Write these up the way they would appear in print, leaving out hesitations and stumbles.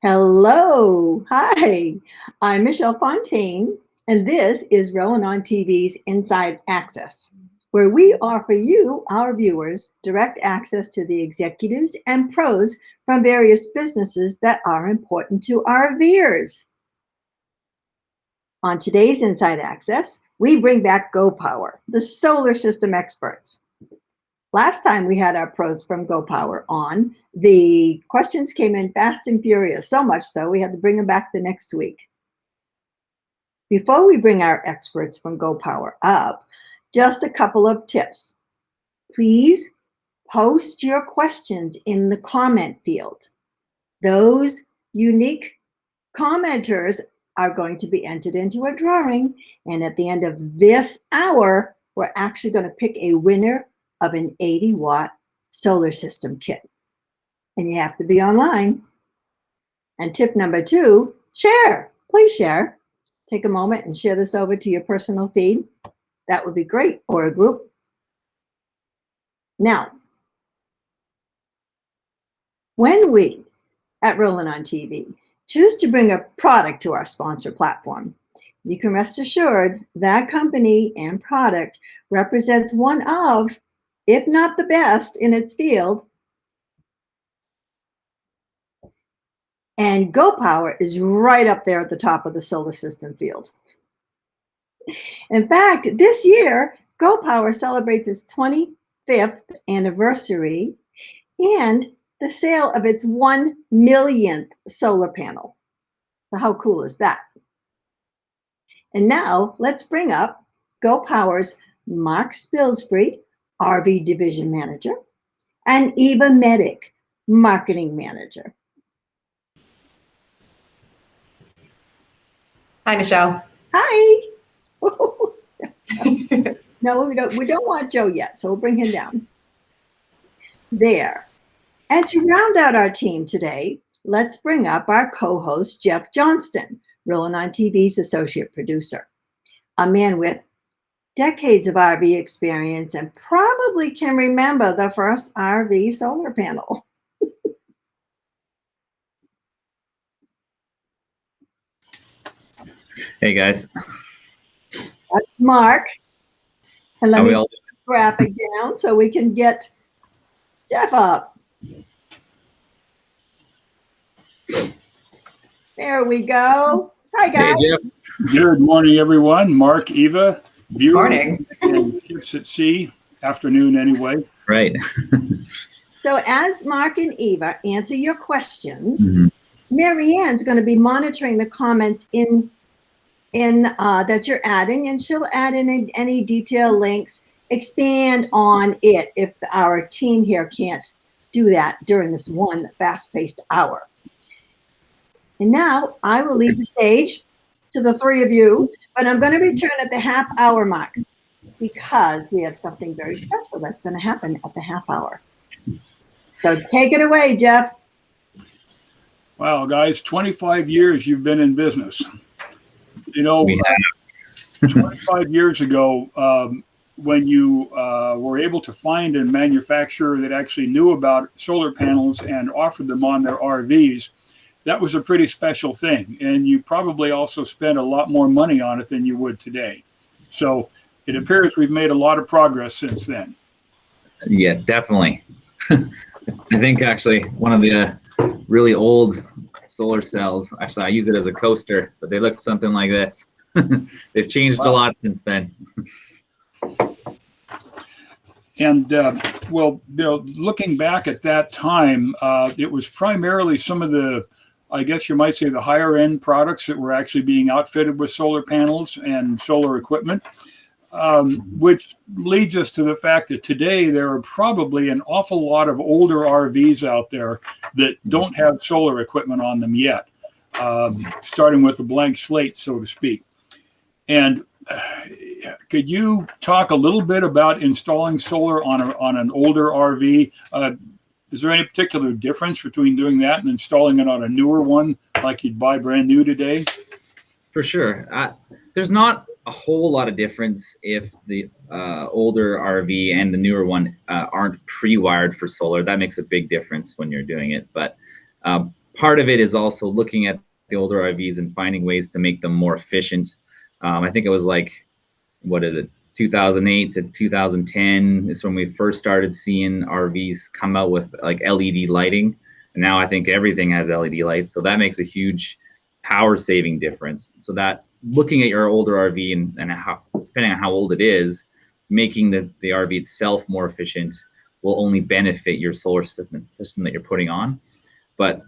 Hello. Hi. I'm Michelle Fontaine, and this is Rollin on TV's Inside Access, where we offer you, our viewers, direct access to the executives and pros from various businesses that are important to our viewers. On today's Inside Access, we bring back GoPower, the solar system experts. Last time we had our pros from GoPower on, the questions came in fast and furious, so much so we had to bring them back the next week. Before we bring our experts from GoPower up, just a couple of tips. Please post your questions in the comment field. Those unique commenters are going to be entered into a drawing, and at the end of this hour, we're actually going to pick a winner of an 80-watt solar system kit. And you have to be online. And tip number 2, share. Please share. Take a moment and share this over to your personal feed. That would be great, or a group. Now, when we at Rollin on TV choose to bring a product to our sponsor platform, you can rest assured that company and product represents one of, if not the best in its field. And GoPower is right up there at the top of the solar system field. In fact, this year, GoPower celebrates its 25th anniversary and the sale of its 1 millionth solar panel. So how cool is that? And now let's bring up GoPower's Mark Spilsbury, RV Division Manager, and Eva Mitic, Marketing Manager. Hi, Michelle. Hi. No, we don't want Joe yet, so we'll bring him down. There. And to round out our team today, let's bring up our co-host, Jeff Johnston, Rollin on TV's associate producer, a man with decades of RV experience and probably can remember the first RV solar panel. Hey guys. That's Mark. And let me put this graphic down so we can get Jeff up. There we go. Hi guys. Hey Jeff. Good morning, everyone. Mark, Eva, viewer, morning. And ships at sea. Afternoon, anyway. Right. So as Mark and Eva answer your questions, Marianne's going to be monitoring the comments in that you're adding, and she'll add in any detail links, expand on it if our team here can't do that during this one fast-paced hour. And now I will leave the stage to the three of you, but I'm going to return at the half-hour mark because we have something very special that's going to happen at the half hour. So take it away, Jeff. Wow, guys, 25 years you've been in business. You know, 25 years ago, when you were able to find a manufacturer that actually knew about solar panels and offered them on their RVs, that was a pretty special thing. And you probably also spent a lot more money on it than you would today. So it appears we've made a lot of progress since then. Yeah, definitely. I think actually one of the really old solar cells, actually I use it as a coaster, but they look something like this. They've changed a lot since then. And well, you know, looking back at that time, it was primarily some of the, I guess you might say, the higher end products that were actually being outfitted with solar panels and solar equipment, which leads us to the fact that today there are probably an awful lot of older RVs out there that don't have solar equipment on them yet, starting with a blank slate, so to speak. And could you talk a little bit about installing solar on an older RV? Is there any particular difference between doing that and installing it on a newer one, like you'd buy brand new today? For sure. There's not a whole lot of difference if the older RV and the newer one aren't pre-wired for solar. That makes a big difference when you're doing it. But part of it is also looking at the older RVs and finding ways to make them more efficient. I think it was like, what is it, 2008 to 2010 is when we first started seeing RVs come out with like LED lighting. And now I think everything has LED lights. So that makes a huge power saving difference. So that looking at your older RV and how, depending on how old it is, making the RV itself more efficient will only benefit your solar system that you're putting on. But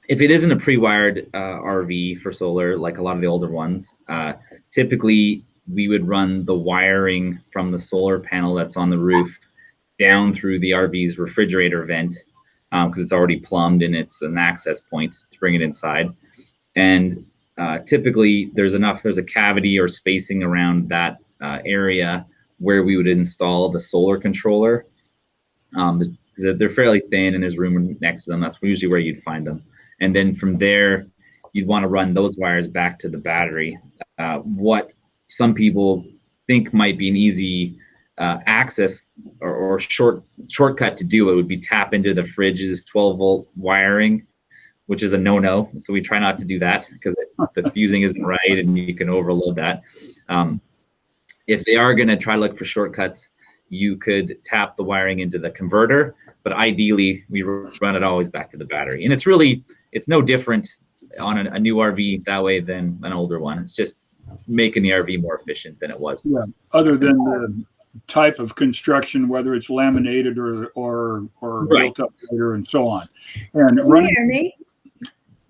if it isn't a pre-wired RV for solar, like a lot of the older ones, typically we would run the wiring from the solar panel that's on the roof down through the RV's refrigerator vent, because it's already plumbed and it's an access point to bring it inside. And typically there's a cavity or spacing around that area where we would install the solar controller. They're fairly thin and there's room next to them. That's usually where you'd find them. And then from there, you'd want to run those wires back to the battery. What some people think might be an easy access or shortcut to do it would be tap into the fridge's 12-volt wiring, which is a no-no. So we try not to do that because the fusing isn't right and you can overload that. If they are going to try to look for shortcuts, you could tap the wiring into the converter, but ideally we run it always back to the battery. And it's no different on a new RV that way than an older one. It's just making the RV more efficient than it was. Yeah. Other than the type of construction, whether it's laminated or Right. built up later and so on. And Can you hear me?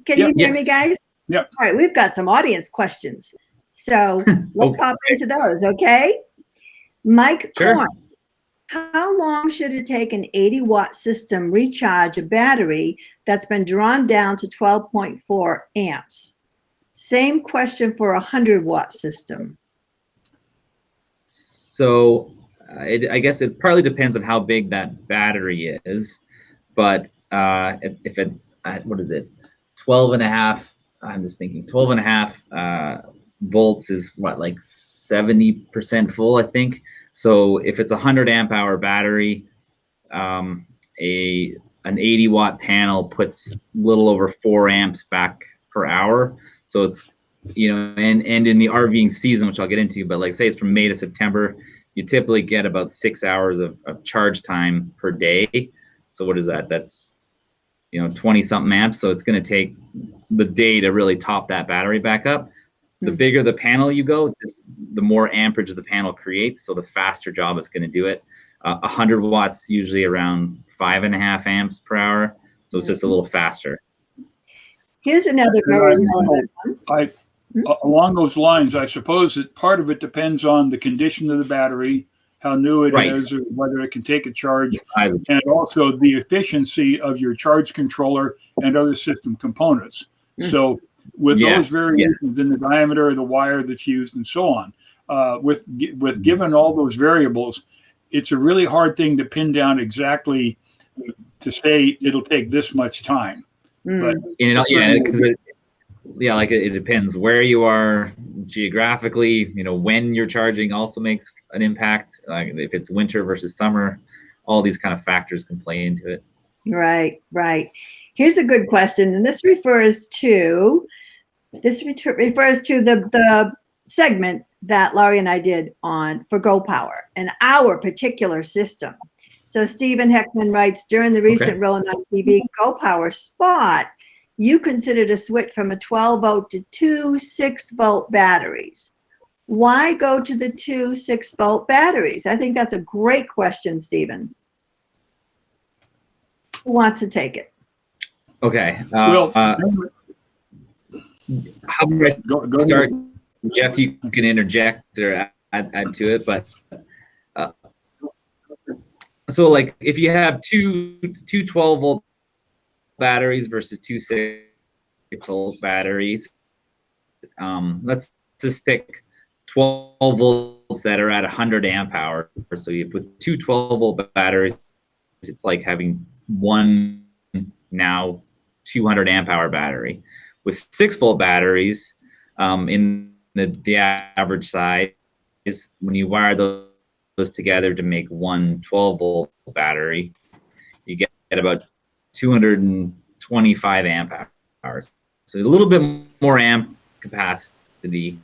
Can you hear me, guys? Yeah. All right, we've got some audience questions. So let's hop into those, okay? Mike Sure. Korn, how long should it take an 80-watt system recharge a battery that's been drawn down to 12.4 amps? Same question for a 100-watt system. So I guess it partly depends on how big that battery is, but if it, what is it, 12 and a half, I'm just thinking 12 and a half volts is what, like 70% full, I think. So if it's a 100 amp hour battery, an 80-watt panel puts a little over 4 amps back per hour. So it's, and in the RVing season, which I'll get into, but like say it's from May to September, you typically get about 6 hours of charge time per day. So what is that? That's 20 something amps. So it's going to take the day to really top that battery back up. The bigger the panel you go, the more amperage the panel creates. So the faster job it's going to do it. 100 watts, usually around 5.5 amps per hour. So it's just a little faster. Here's another very relevant one. Along those lines, I suppose that part of it depends on the condition of the battery, how new it is, or whether it can take a charge, and also the efficiency of your charge controller and other system components. So with those variations in the diameter of the wire that's used and so on, with given all those variables, it's a really hard thing to pin down exactly to say it'll take this much time. But it depends where you are geographically. When you're charging also makes an impact. Like if it's winter versus summer, all these kind of factors can play into it. Right. Here's a good question, and this refers to the segment that Laurie and I did for Go Power and our particular system. So Stephen Heckman writes, during the recent Rollin TV Go Power spot, you considered a switch from a 12-volt to 2 6-volt batteries. Why go to the 2 6-volt batteries? I think that's a great question, Stephen. Who wants to take it? Okay. How do I start? Jeff, you can interject or add to it, but so like if you have two 12-volt batteries versus 2 6-volt batteries, let's just pick 12 volts that are at 100 amp hour. So you put 2 12-volt batteries, it's like having one now 200 amp hour battery. With 6-volt batteries, in the average size, is when you wire those together to make one 12-volt battery, you get about 220 25 amp hours. So a little bit more amp capacity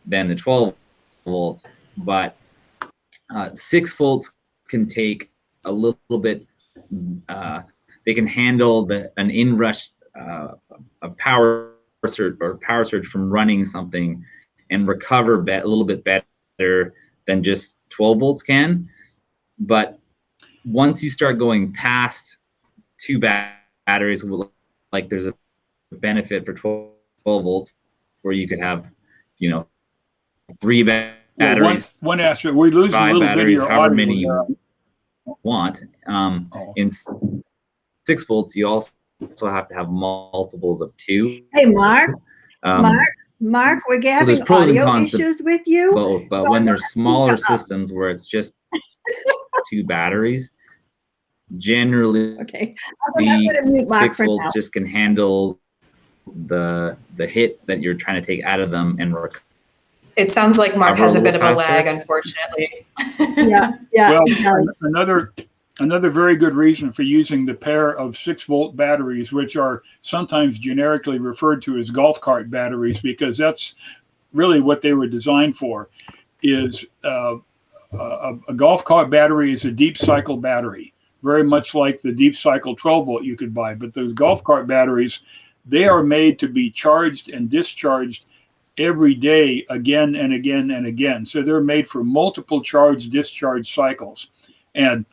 than the 12 volts, but 6 volts can take a little bit. They can handle an inrush, a power surge from running something, and recover a little bit better than just 12 volts can. But once you start going past 2 batteries, like there's a benefit for 12 volts where you could have, 3 batteries. One aspect, we lose a 5 little batteries, bit of your however audio. many you want. In 6 volts, you also have to have multiples of 2. Hey, Mark, we're having pros and audio cons to issues with you. both, but when there's smaller systems where it's just 2 batteries, generally Okay. I'm gonna mute Mark 6 for volts now. just can handle the hit that you're trying to take out of them and It sounds like Mark has a bit of a faster. lag, unfortunately. Yeah. Well, it does. another very good reason for using the pair of 6-volt batteries, which are sometimes generically referred to as golf cart batteries, because that's really what they were designed for, is a golf cart battery is a deep cycle battery, very much like the deep cycle 12 volt you could buy. But those golf cart batteries, they are made to be charged and discharged every day, again and again and again. So they're made for multiple charge discharge cycles. And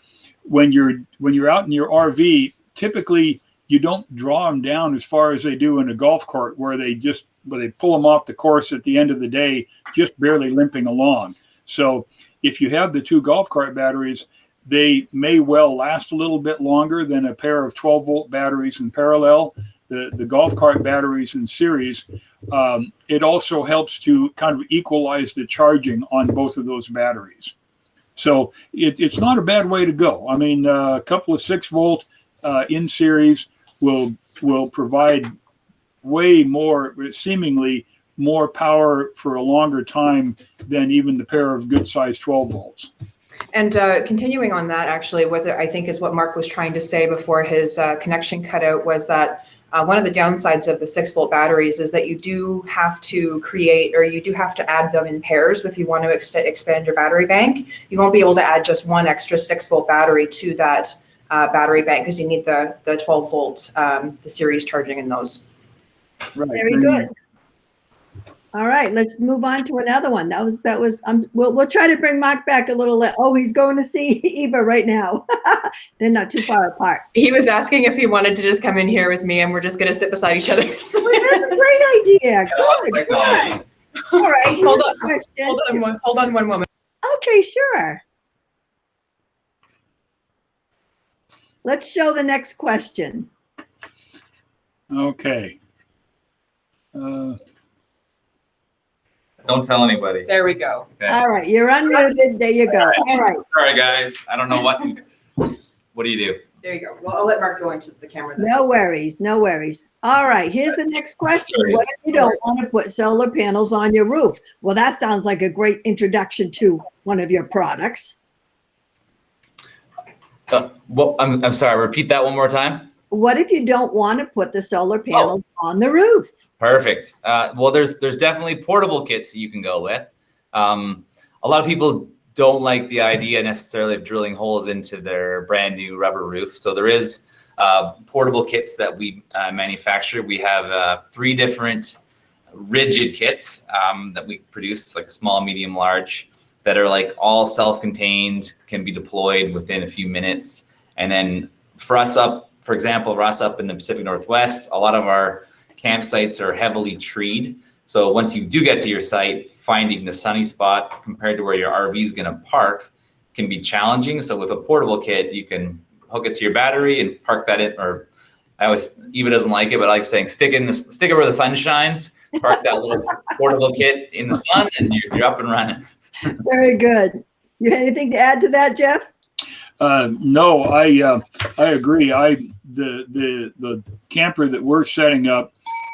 when you're out in your RV, typically you don't draw them down as far as they do in a golf cart, where they pull them off the course at the end of the day, just barely limping along. So if you have the 2 golf cart batteries, they may well last a little bit longer than a pair of 12 volt batteries in parallel. The golf cart batteries in series, it also helps to kind of equalize the charging on both of those batteries. So it's not a bad way to go. I mean, a couple of 6 volt in series will provide way more, seemingly more power for a longer time than even the pair of good sized 12 volts. And continuing on that, actually, what I think is what Mark was trying to say before his connection cut out was that one of the downsides of the 6-volt batteries is that you do have to create, or you do have to add them in pairs if you want to expand your battery bank. You won't be able to add just one extra 6-volt battery to that battery bank, because you need the 12-volt, the series charging in those. Right. Very good. All right, let's move on to another one. That was. We'll try to bring Mark back a little. Oh, he's going to see Eva right now. They're not too far apart. He was asking if he wanted to just come in here with me, and we're just going to sit beside each other. That's a great idea. Good. All right. Hold on one moment. Okay, sure. Let's show the next question. Okay. Don't tell anybody. There we go. Okay. All right, you're unmuted. There you go. All right. Sorry, guys. I don't know what do you do? There you go. Well, I'll let Mark go into the camera then. No worries. All right, here's the next question. Sorry. What if you don't want to put solar panels on your roof? Well, that sounds like a great introduction to one of your products. Well, I'm sorry. Repeat that one more time. What if you don't want to put the solar panels on the roof? Perfect. Well, there's definitely portable kits that you can go with. A lot of people don't like the idea necessarily of drilling holes into their brand new rubber roof. So there is portable kits that we manufacture. We have 3 different rigid kits that we produce, like a small, medium, large, that are like all self-contained, can be deployed within a few minutes. And then for example, us up in the Pacific Northwest, a lot of our campsites are heavily treed. So once you do get to your site, finding the sunny spot compared to where your RV is going to park can be challenging. So with a portable kit, you can hook it to your battery and park that in, or Eva doesn't like it, but I like saying stick it where the sun shines, park that little portable kit in the sun, and you're up and running. Very good. You have anything to add to that, Jeff? No, I agree. The camper that we're setting up,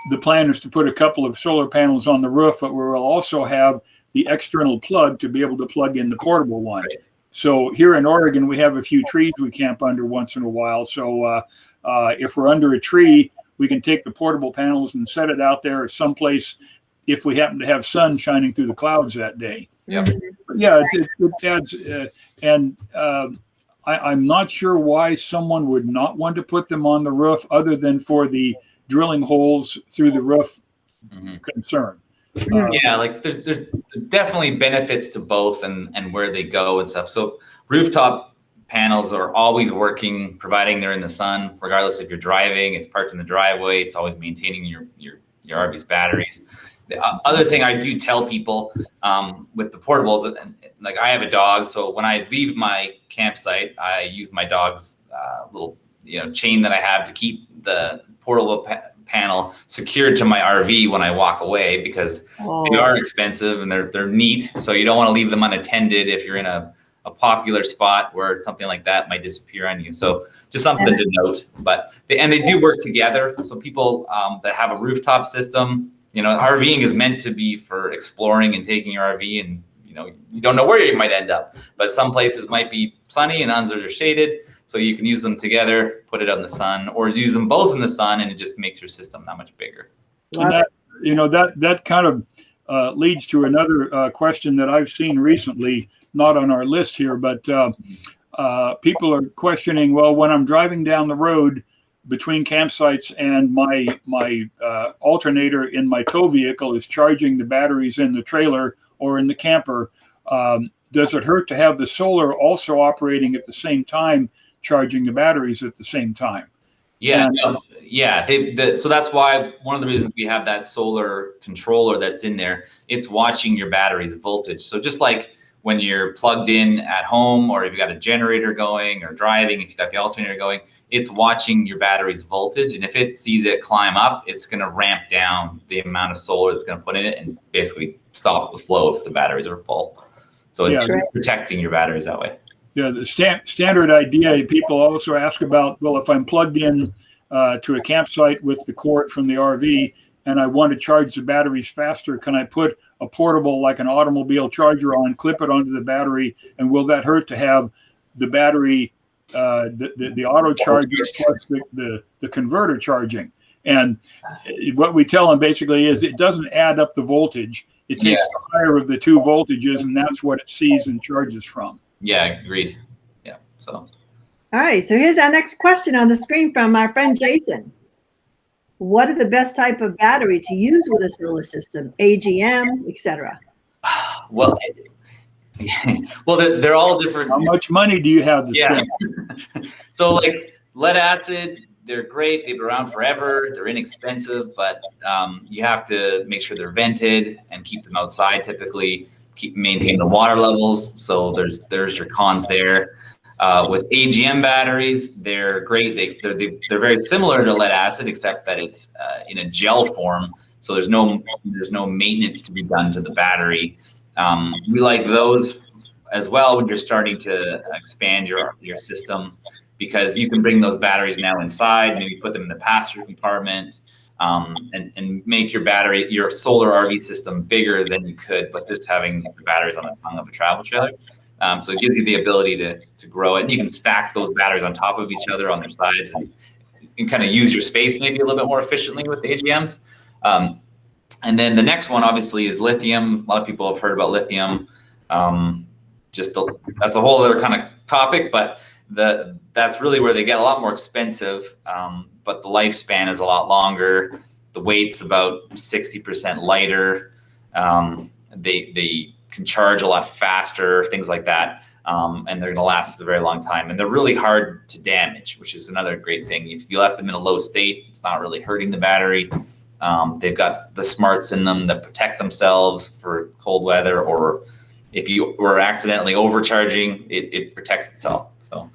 the plan is to put a couple of solar panels on the roof, but we will also have the external plug to be able to plug in the portable one. Right. So here in Oregon, we have a few trees we camp under once in a while. So if we're under a tree, we can take the portable panels and set it out there someplace if we happen to have sun shining through the clouds that day. Yep. Yeah, it adds, I'm not sure why someone would not want to put them on the roof other than for the drilling holes through the roof concern. Yeah, like there's definitely benefits to both and where they go and stuff. So rooftop panels are always working, providing they're in the sun, regardless if you're driving, it's parked in the driveway, it's always maintaining your RV's batteries. The other thing I do tell people with the portables, and like I have a dog, so when I leave my campsite, I use my dog's little chain that I have to keep the portable panel secured to my RV when I walk away, because they are expensive and they're neat. So you don't want to leave them unattended if you're in a popular spot where something like that might disappear on you. So just something to note. But they do work together. So people that have a rooftop system, RVing is meant to be for exploring and taking your RV, and you don't know where you might end up. But some places might be sunny and others are shaded. So you can use them together, put it out in the sun, or use them both in the sun, and it just makes your system that much bigger. And that kind of leads to another question that I've seen recently, not on our list here, but people are questioning, well, when I'm driving down the road between campsites and my alternator in my tow vehicle is charging the batteries in the trailer or in the camper, does it hurt to have the solar also operating at the same time, charging the batteries at the same time? Yeah, so that's why one of the reasons we have that solar controller that's in there, it's watching your battery's voltage. So just like when you're plugged in at home, or if you've got a generator going, or driving, if you've got the alternator going, it's watching your battery's voltage. And if it sees it climb up, it's going to ramp down the amount of solar it's going to put in it and basically stop the flow if the batteries are full. So it's protecting your batteries that way. Yeah, the standard idea, people also ask about, well, if I'm plugged in to a campsite with the cord from the RV and I want to charge the batteries faster, can I put a portable, like an automobile charger on, clip it onto the battery, and will that hurt to have the battery, the auto charger plus the converter charging? And what we tell them basically is it doesn't add up the voltage. It takes the higher of the two voltages, and that's what it sees and charges from. Yeah, agreed. Yeah, so. All right, so here's our next question on the screen from our friend Jason. What are the best type of battery to use with a solar system, AGM, etc.? Well, they're all different. How much money do you have to spend? So like lead acid, they're great. They've been around forever. They're inexpensive, but you have to make sure they're vented and keep them outside typically. Maintain the water levels. So there's your cons there. With AGM batteries, they're great. They're very similar to lead acid, except that it's in a gel form. So there's no maintenance to be done to the battery. We like those as well when you're starting to expand your system, because you can bring those batteries now inside, maybe put them in the pass-through compartment, and make your solar RV system bigger than you could, but just having the batteries on the tongue of a travel trailer. So it gives you the ability to grow it. And you can stack those batteries on top of each other on their sides, and you can kind of use your space maybe a little bit more efficiently with the AGMs. And then the next one obviously is lithium. A lot of people have heard about lithium. That's a whole other kind of topic, but that's really where they get a lot more expensive. But the lifespan is a lot longer. The weight's about 60% lighter. They can charge a lot faster, things like that. And they're going to last a very long time. And they're really hard to damage, which is another great thing. If you left them in a low state, it's not really hurting the battery. They've got the smarts in them that protect themselves for cold weather, or if you were accidentally overcharging, it protects itself. So,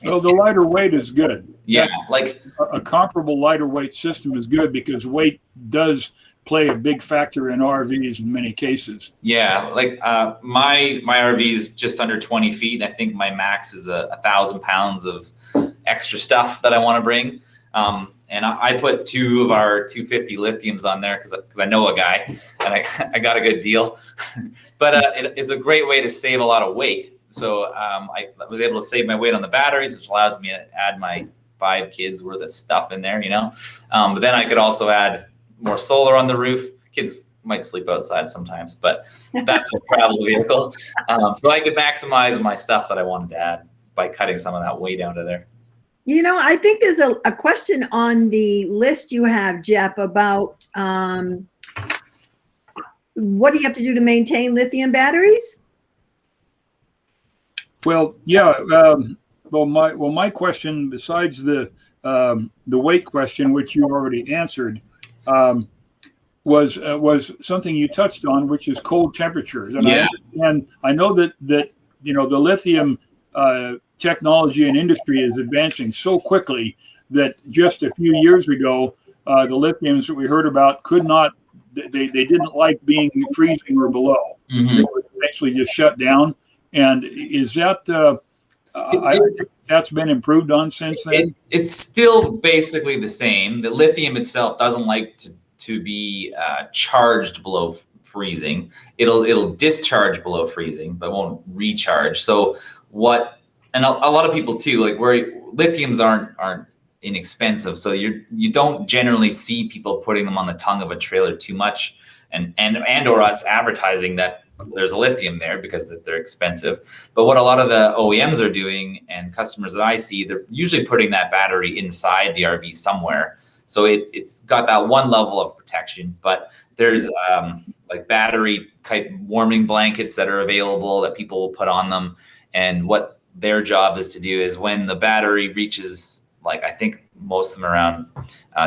so the lighter weight is good. Yeah, like a comparable lighter weight system is good, because weight does play a big factor in RVs in many cases. Yeah, like my RV is just under 20 feet. I think my max is 1,000 pounds of extra stuff that I want to bring. And I put 2 of our 250 lithiums on there because I know a guy, and I got a good deal. But it is a great way to save a lot of weight. So I was able to save my weight on the batteries, which allows me to add my 5 kids worth of stuff in there, you know. But then I could also add more solar on the roof. Kids might sleep outside sometimes, but that's a travel vehicle. So I could maximize my stuff that I wanted to add by cutting some of that way down to there. You know, I think there's a question on the list you have, Jeff, about what do you have to do to maintain lithium batteries? Well, yeah. My question, besides the weight question, which you already answered, was something you touched on, which is cold temperatures. And I know that the lithium technology and industry is advancing so quickly that just a few years ago, the lithiums that we heard about they didn't like being freezing or below. Mm-hmm. They were eventually just shut down. And is that I think that's been improved on since then? It's still basically the same. The lithium itself doesn't like to be charged below freezing. It'll discharge below freezing, but won't recharge. So and a lot of people too, like where lithiums aren't inexpensive, so you don't generally see people putting them on the tongue of a trailer too much, and or us advertising that there's a lithium there because they're expensive. But what a lot of the OEMs are doing and customers that I see, they're usually putting that battery inside the RV somewhere. So it's got that one level of protection, but there's like battery type warming blankets that are available that people will put on them. And what their job is to do is when the battery reaches, like I think most of them around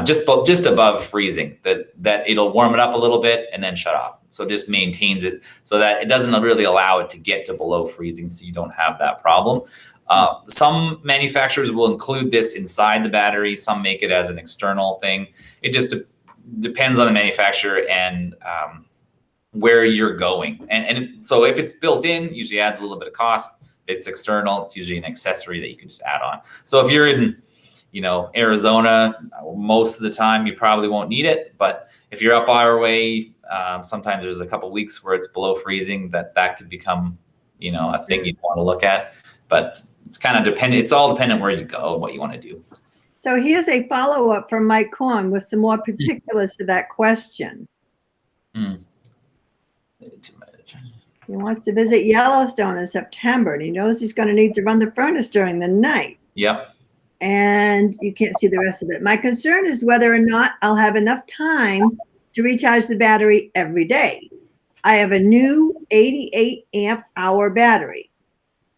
just above freezing, that it'll warm it up a little bit and then shut off. So it just maintains it so that it doesn't really allow it to get to below freezing, so you don't have that problem. Some manufacturers will include this inside the battery. Some make it as an external thing. It just depends on the manufacturer and where you're going. And so if it's built in, usually adds a little bit of cost. If it's external, it's usually an accessory that you can just add on. So if you're in, Arizona, most of the time you probably won't need it. But if you're up our way, sometimes there's a couple weeks where it's below freezing that could become, a thing you'd want to look at. But it's kind of dependent. It's all dependent where you go and what you want to do. So here's a follow-up from Mike Korn with some more particulars to that question. He wants to visit Yellowstone in September, and he knows he's going to need to run the furnace during the night. Yep. And you can't see the rest of it. My concern is whether or not I'll have enough time to recharge the battery every day. I have a new 88 amp hour battery.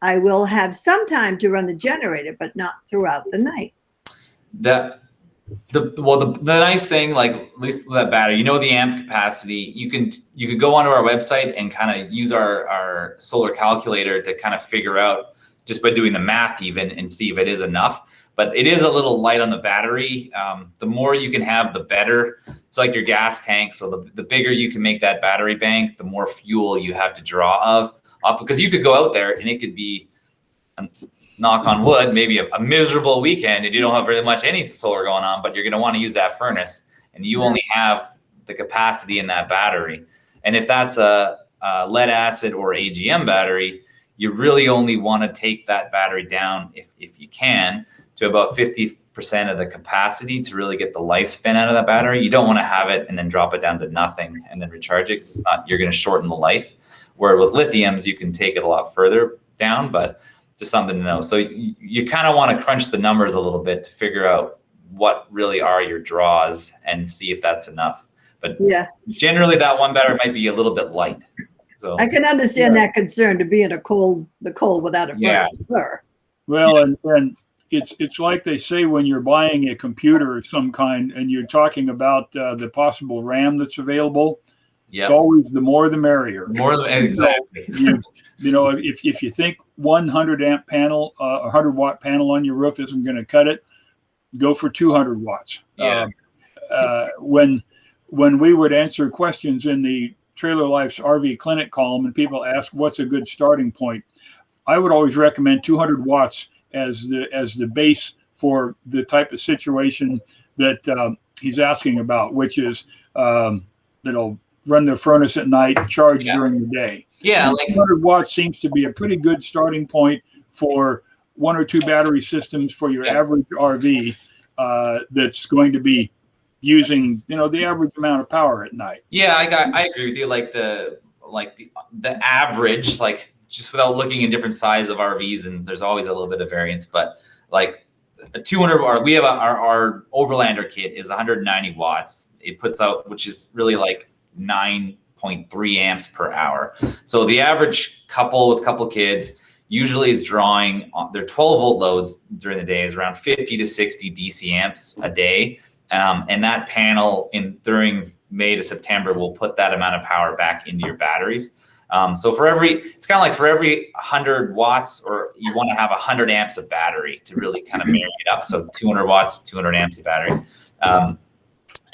I will have some time to run the generator, but not throughout the night. The nice thing, like at least with that battery, the amp capacity, you could go onto our website and kind of use our solar calculator to kind of figure out just by doing the math even and see if it is enough. But it is a little light on the battery. The more you can have, the better. It's like your gas tank. So the bigger you can make that battery bank, the more fuel you have to draw off. Because you could go out there and it could be, knock on wood, maybe a miserable weekend and you don't have very much any solar going on, but you're going to want to use that furnace and you only have the capacity in that battery. And if that's a lead acid or AGM battery, you really only want to take that battery down if you can to about 50% of the capacity to really get the lifespan out of that battery. You don't want to have it and then drop it down to nothing and then recharge it because you're going to shorten the life. Where with lithiums, you can take it a lot further down, but just something to know. So you kind of want to crunch the numbers a little bit to figure out what really are your draws and see if that's enough. But generally that one battery might be a little bit light. So I can understand that concern to be in the cold without a furnace. Sure. Well, and it's like they say when you're buying a computer of some kind and you're talking about the possible RAM that's available. Yep. It's always the more the merrier. Exactly. If you think 100 amp panel, 100 watt panel on your roof isn't going to cut it, go for 200 watts. Yeah. When we would answer questions in the Trailer Life's RV Clinic column and people ask what's a good starting point, I would always recommend 200 watts as the base for the type of situation that he's asking about, which is run the furnace at night, charge during the day. Yeah, and 200 watts seems to be a pretty good starting point for one or two battery systems for your Yeah. average RV that's going to be using, the average amount of power at night. Yeah, I agree with you. Like the average, like just without looking at different size of RVs, and there's always a little bit of variance, but like a 200, we have our Overlander kit is 190 watts. It puts out, which is really like 9.3 amps per hour. So the average couple with couple kids usually is drawing their 12 volt loads during the day is around 50 to 60 DC amps a day. And that panel during May to September will put that amount of power back into your batteries. So it's kind of like for every 100 watts, or you want to have 100 amps of battery to really kind of marry it up. So 200 watts, 200 amps of battery.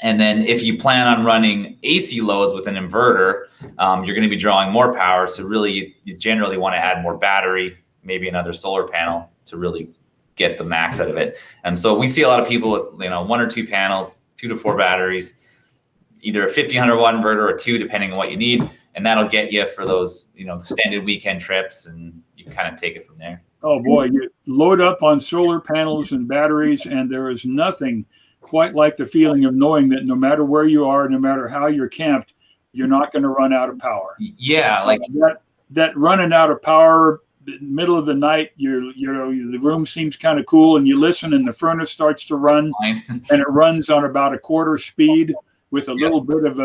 And then if you plan on running AC loads with an inverter, you're going to be drawing more power. So really, you generally want to add more battery, maybe another solar panel to really get the max out of it. And so we see a lot of people with, one or two panels, 2 to 4 batteries, either a 1500 watt inverter or 2, depending on what you need. And that'll get you for those, extended weekend trips, and you kind of take it from there. Oh boy, you load up on solar panels and batteries, and there is nothing quite like the feeling of knowing that no matter where you are, no matter how you're camped, you're not going to run out of power. Yeah, like that running out of power, middle of the night, the room seems kind of cool, and you listen, and the furnace starts to run, and it runs on about a quarter speed with a little bit of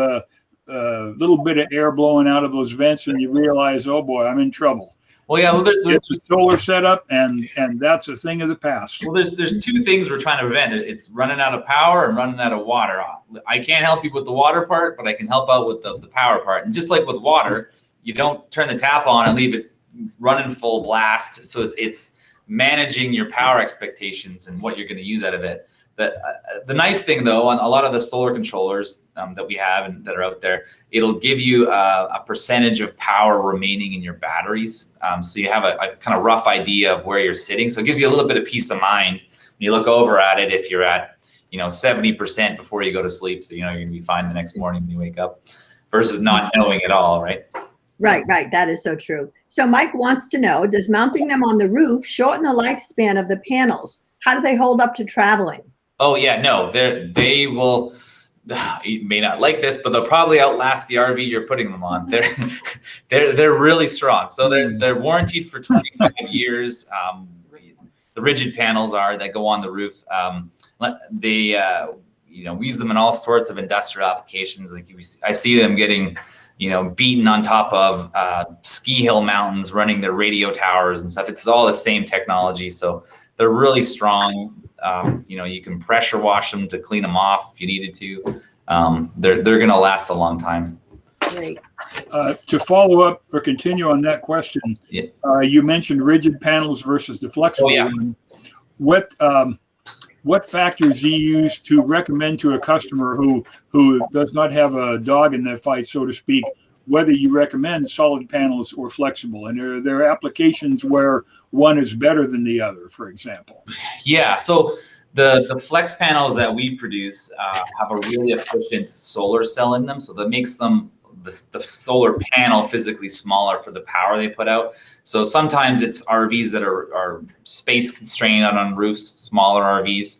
air blowing out of those vents, and you realize, oh boy, I'm in trouble. Well, yeah, Get the solar setup, and that's a thing of the past. Well, there's two things we're trying to prevent. It's running out of power and running out of water. I can't help you with the water part, but I can help out with the power part. And just like with water, you don't turn the tap on and leave it running full blast. So it's managing your power expectations and what you're going to use out of it. The nice thing, though, on a lot of the solar controllers that we have and that are out there, it'll give you a percentage of power remaining in your batteries. So you have a kind of rough idea of where you're sitting. So it gives you a little bit of peace of mind when you look over at it if you're at 70% before you go to sleep. So you're going to be fine the next morning when you wake up versus not knowing at all, right? Right. That is so true. So Mike wants to know, does mounting them on the roof shorten the lifespan of the panels? How do they hold up to traveling? Oh yeah, no, they will. You may not like this, but they'll probably outlast the RV you're putting them on. They're really strong. So they're warranted for 25 years. The rigid panels that go on the roof. We use them in all sorts of industrial applications. Like I see them getting, beaten on top of ski hill mountains, running their radio towers and stuff. It's all the same technology, so they're really strong. You can pressure wash them to clean them off if you needed to. They're going to last a long time. Great. To follow up or continue on that question, you mentioned rigid panels versus the flexible. Oh, yeah. What factors do you use to recommend to a customer who does not have a dog in that fight, so to speak, whether you recommend solid panels or flexible? And are there applications where one is better than the other, for example? Yeah, so the flex panels that we produce have a really efficient solar cell in them. So that makes them the solar panel physically smaller for the power they put out. So sometimes it's RVs that are space constrained on roofs, smaller RVs.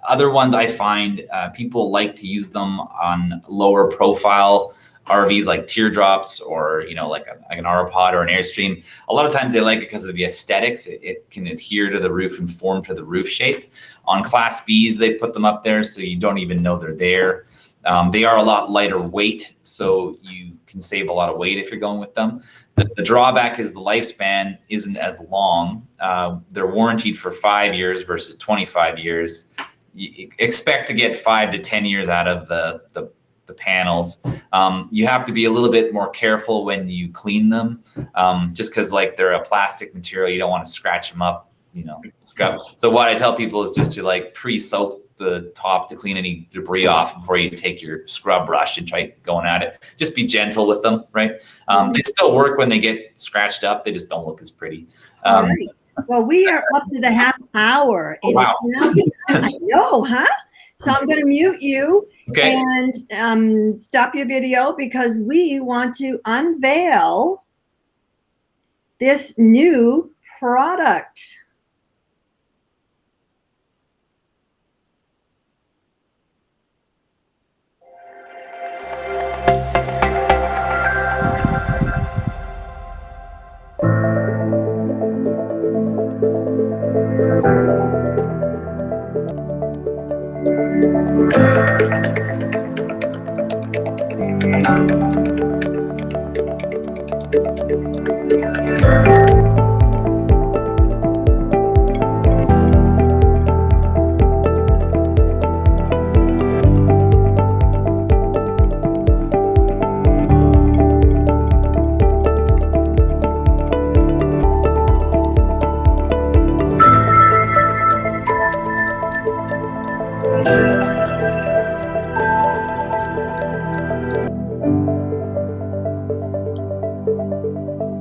Other ones I find people like to use them on lower profile RVs like teardrops or, like an Aeropod or an Airstream. A lot of times they like it because of the aesthetics. It can adhere to the roof and form to the roof shape. On Class Bs, they put them up there so you don't even know they're there. They are a lot lighter weight, so you can save a lot of weight if you're going with them. The drawback is the lifespan isn't as long. They're warranted for 5 years versus 25 years. You expect to get 5 to 10 years out of the panels. You have to be a little bit more careful when you clean them, just because they're a plastic material. You don't want to scratch them up, scrub. So what I tell people is just to pre-soak the top to clean any debris off before you take your scrub brush and try going at it. Just be gentle with them, right? They still work when they get scratched up. They just don't look as pretty. Right. Well, we are up to the half hour. And wow. I know, huh? So I'm going to mute you and stop your video because we want to unveil this new product.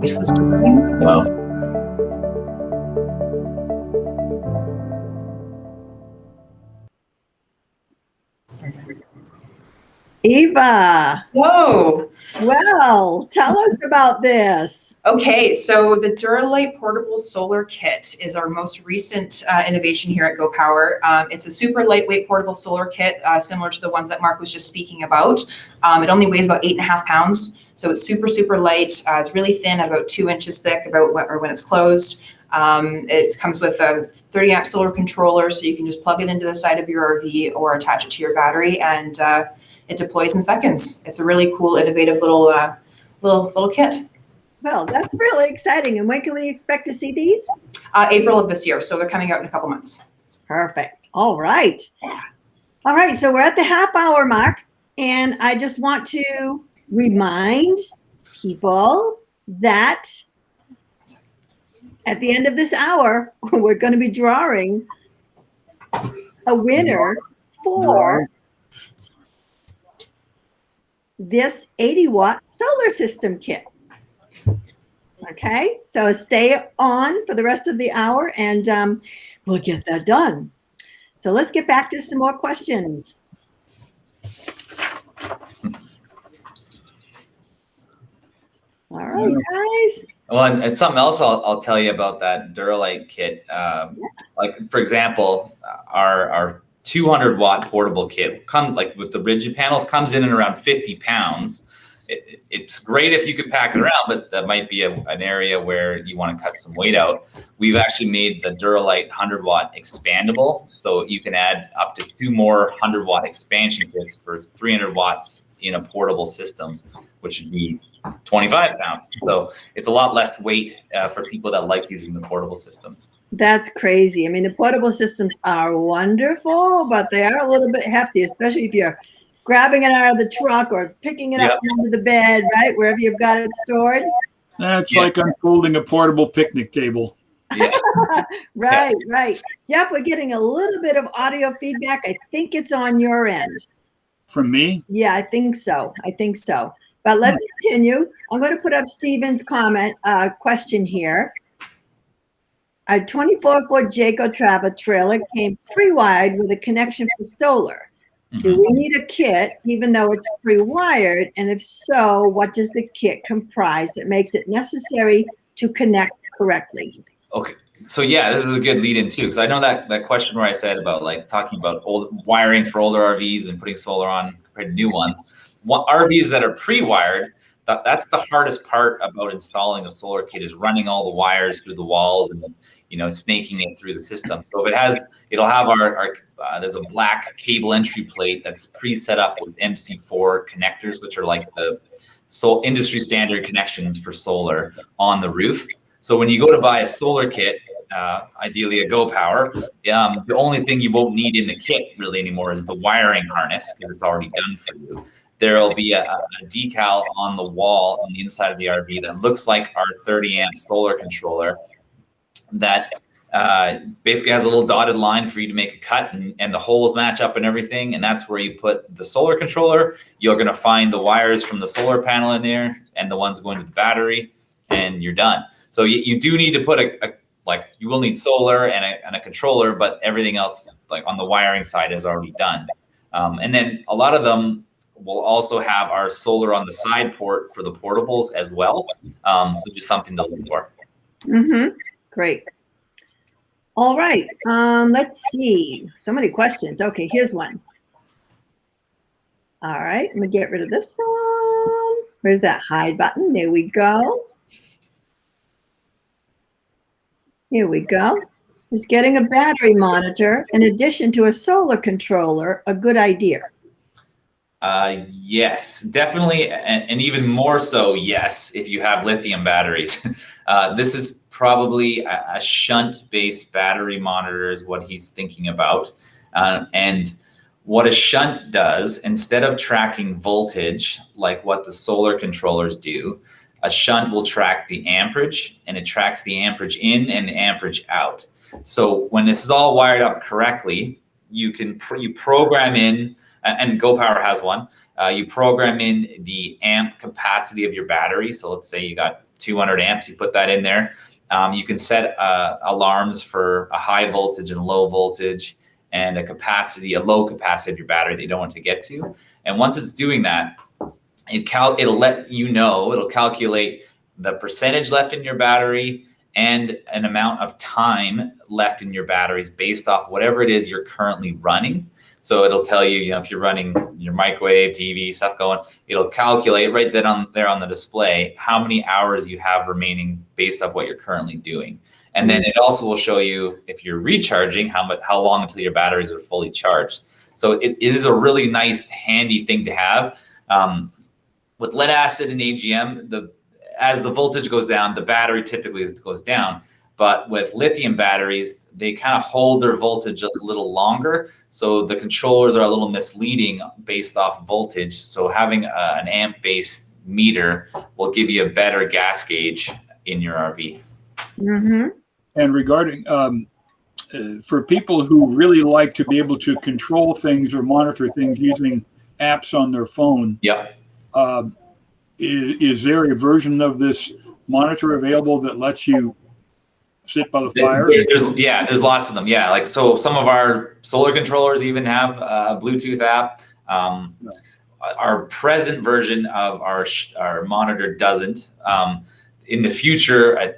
We're supposed to ring? Wow. Eva, Whoa. well, tell us about this. Okay, so the Duralite Portable Solar Kit is our most recent innovation here at Go Power. It's a super lightweight portable solar kit, similar to the ones that Mark was just speaking about. It only weighs about 8.5 pounds, so it's super, super light. It's really thin, at about 2 inches thick, when it's closed. It comes with a 30 amp solar controller, so you can just plug it into the side of your RV or attach it to your battery, and it deploys in seconds. It's a really cool, innovative little kit. Well, that's really exciting. And when can we expect to see these? April of this year, so they're coming out in a couple months. Perfect. All right. All right. So we're at the half hour mark, and I just want to remind people that at the end of this hour, we're going to be drawing a winner for this 80-watt solar system kit. Okay, so stay on for the rest of the hour, and we'll get that done. So let's get back to some more questions. All right, guys. Well, and something else I'll tell you about that Duralite kit. Like, for example, our 200 watt portable kit with the rigid panels comes in at around 50 pounds. It's great if you could pack it around, but that might be an area where you want to cut some weight out. We've actually made the Duralite 100 watt expandable, so you can add up to 2 more 100 watt expansion kits for 300 watts in a portable system, which would be 25 pounds. So it's a lot less weight for people that like using the portable systems. That's crazy. I mean, the portable systems are wonderful, but they are a little bit hefty, especially if you're grabbing it out of the truck or picking it up under the bed, right? Wherever you've got it stored. That's like unfolding a portable picnic table. Yeah. Right. Jeff, we're getting a little bit of audio feedback. I think it's on your end. From me? Yeah, I think so. But let's continue. I'm going to put up Stephen's question here. A 24-foot Jayco Travel trailer came pre-wired with a connection for solar. Do we need a kit, even though it's pre-wired? And if so, what does the kit comprise that makes it necessary to connect correctly? Okay. So yeah, this is a good lead in too, because I know that question where I said about like talking about old wiring for older RVs and putting solar on compared to new ones. RVs that are pre-wired, that's the hardest part about installing a solar kit, is running all the wires through the walls and snaking it through the system. So if it'll have our there's a black cable entry plate that's pre-set up with MC4 connectors, which are like the industry standard connections for solar on the roof. So when you go to buy a solar kit, ideally a Go Power, the only thing you won't need in the kit really anymore is the wiring harness, because it's already done for you. There'll be a decal on the wall on the inside of the RV that looks like our 30 amp solar controller that basically has a little dotted line for you to make a cut, and the holes match up and everything. And that's where you put the solar controller. You're going to find the wires from the solar panel in there and the ones going to the battery, and you're done. So you do need to put you will need solar and a controller, but everything else, like on the wiring side, is already done. And then a lot of them will also have our solar on the side port for the portables as well. So just something to look for. Great. All right. Let's see. So many questions. Okay, here's one. All right. I'm going to get rid of this one. Where's that hide button? There we go. Here we go. Is getting a battery monitor in addition to a solar controller a good idea? Yes, definitely. And even more so, yes, if you have lithium batteries. This is probably a shunt-based battery monitor is what he's thinking about. And what a shunt does, instead of tracking voltage like what the solar controllers do, a shunt will track the amperage, and it tracks the amperage in and the amperage out. So when this is all wired up correctly, you program in, and GoPower has one, you program in the amp capacity of your battery. So let's say you got 200 amps, you put that in there. You can set alarms for a high voltage and low voltage, and a low capacity of your battery that you don't want to get to. And once it's doing that, it'll let you know, it'll calculate the percentage left in your battery and an amount of time left in your batteries based off whatever it is you're currently running. So it'll tell you, if you're running your microwave, TV, stuff going, it'll calculate right then on the display how many hours you have remaining based off what you're currently doing. And then it also will show you, if you're recharging, how long until your batteries are fully charged. So it is a really nice, handy thing to have. With lead acid and AGM, as the voltage goes down, the battery typically goes down. But with lithium batteries, they kind of hold their voltage a little longer. So the controllers are a little misleading based off voltage. So having an amp-based meter will give you a better gas gauge in your RV. Mm-hmm. And regarding, for people who really like to be able to control things or monitor things using apps on their phone, Yep. Is there a version of this monitor available that lets you sit by the fire? There's lots of them. Yeah, like so some of our solar controllers even have a Bluetooth app. Our present version of our monitor doesn't. In the future,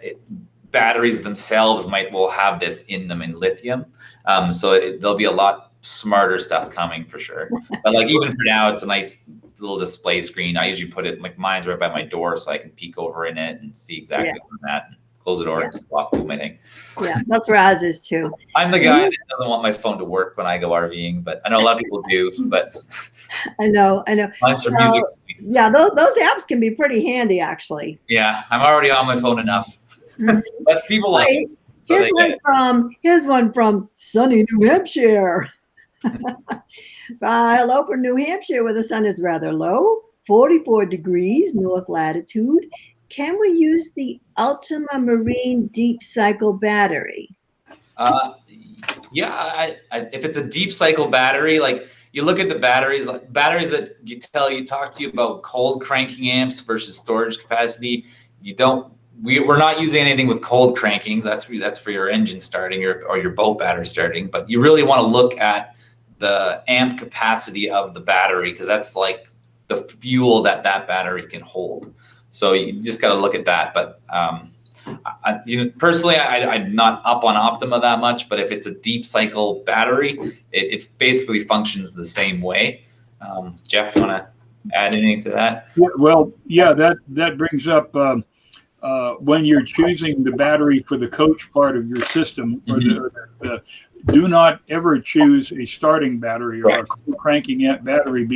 batteries themselves will have this in them in lithium. So there'll be a lot smarter stuff coming for sure. But like even for now, it's a nice little display screen. I usually put it, like mine's right by my door, so I can peek over in it and see exactly what's on that. Close the door and walk to my thing. Yeah, that's where ours is too. I'm the guy that doesn't want my phone to work when I go RVing, but I know a lot of people do. But I know. mine's for music. Yeah, those apps can be pretty handy, actually. Yeah, I'm already on my phone enough. But people like it. So here's one from sunny New Hampshire. Hello from New Hampshire, where the sun is rather low, 44 degrees north latitude. Can we use the Ultima Marine deep cycle battery? Yeah, if it's a deep cycle battery, like you look at the batteries that talk to you about cold cranking amps versus storage capacity. We're not using anything with cold cranking. That's for your engine starting or your boat battery starting. But you really want to look at the amp capacity of the battery, because that's like the fuel that battery can hold. So you just got to look at that. But personally, I'm not up on Optima that much. But if it's a deep cycle battery, it basically functions the same way. Jeff, you want to add anything to that? Well, yeah, that brings up when you're choosing the battery for the coach part of your system, or do not ever choose a starting battery or a cranking battery,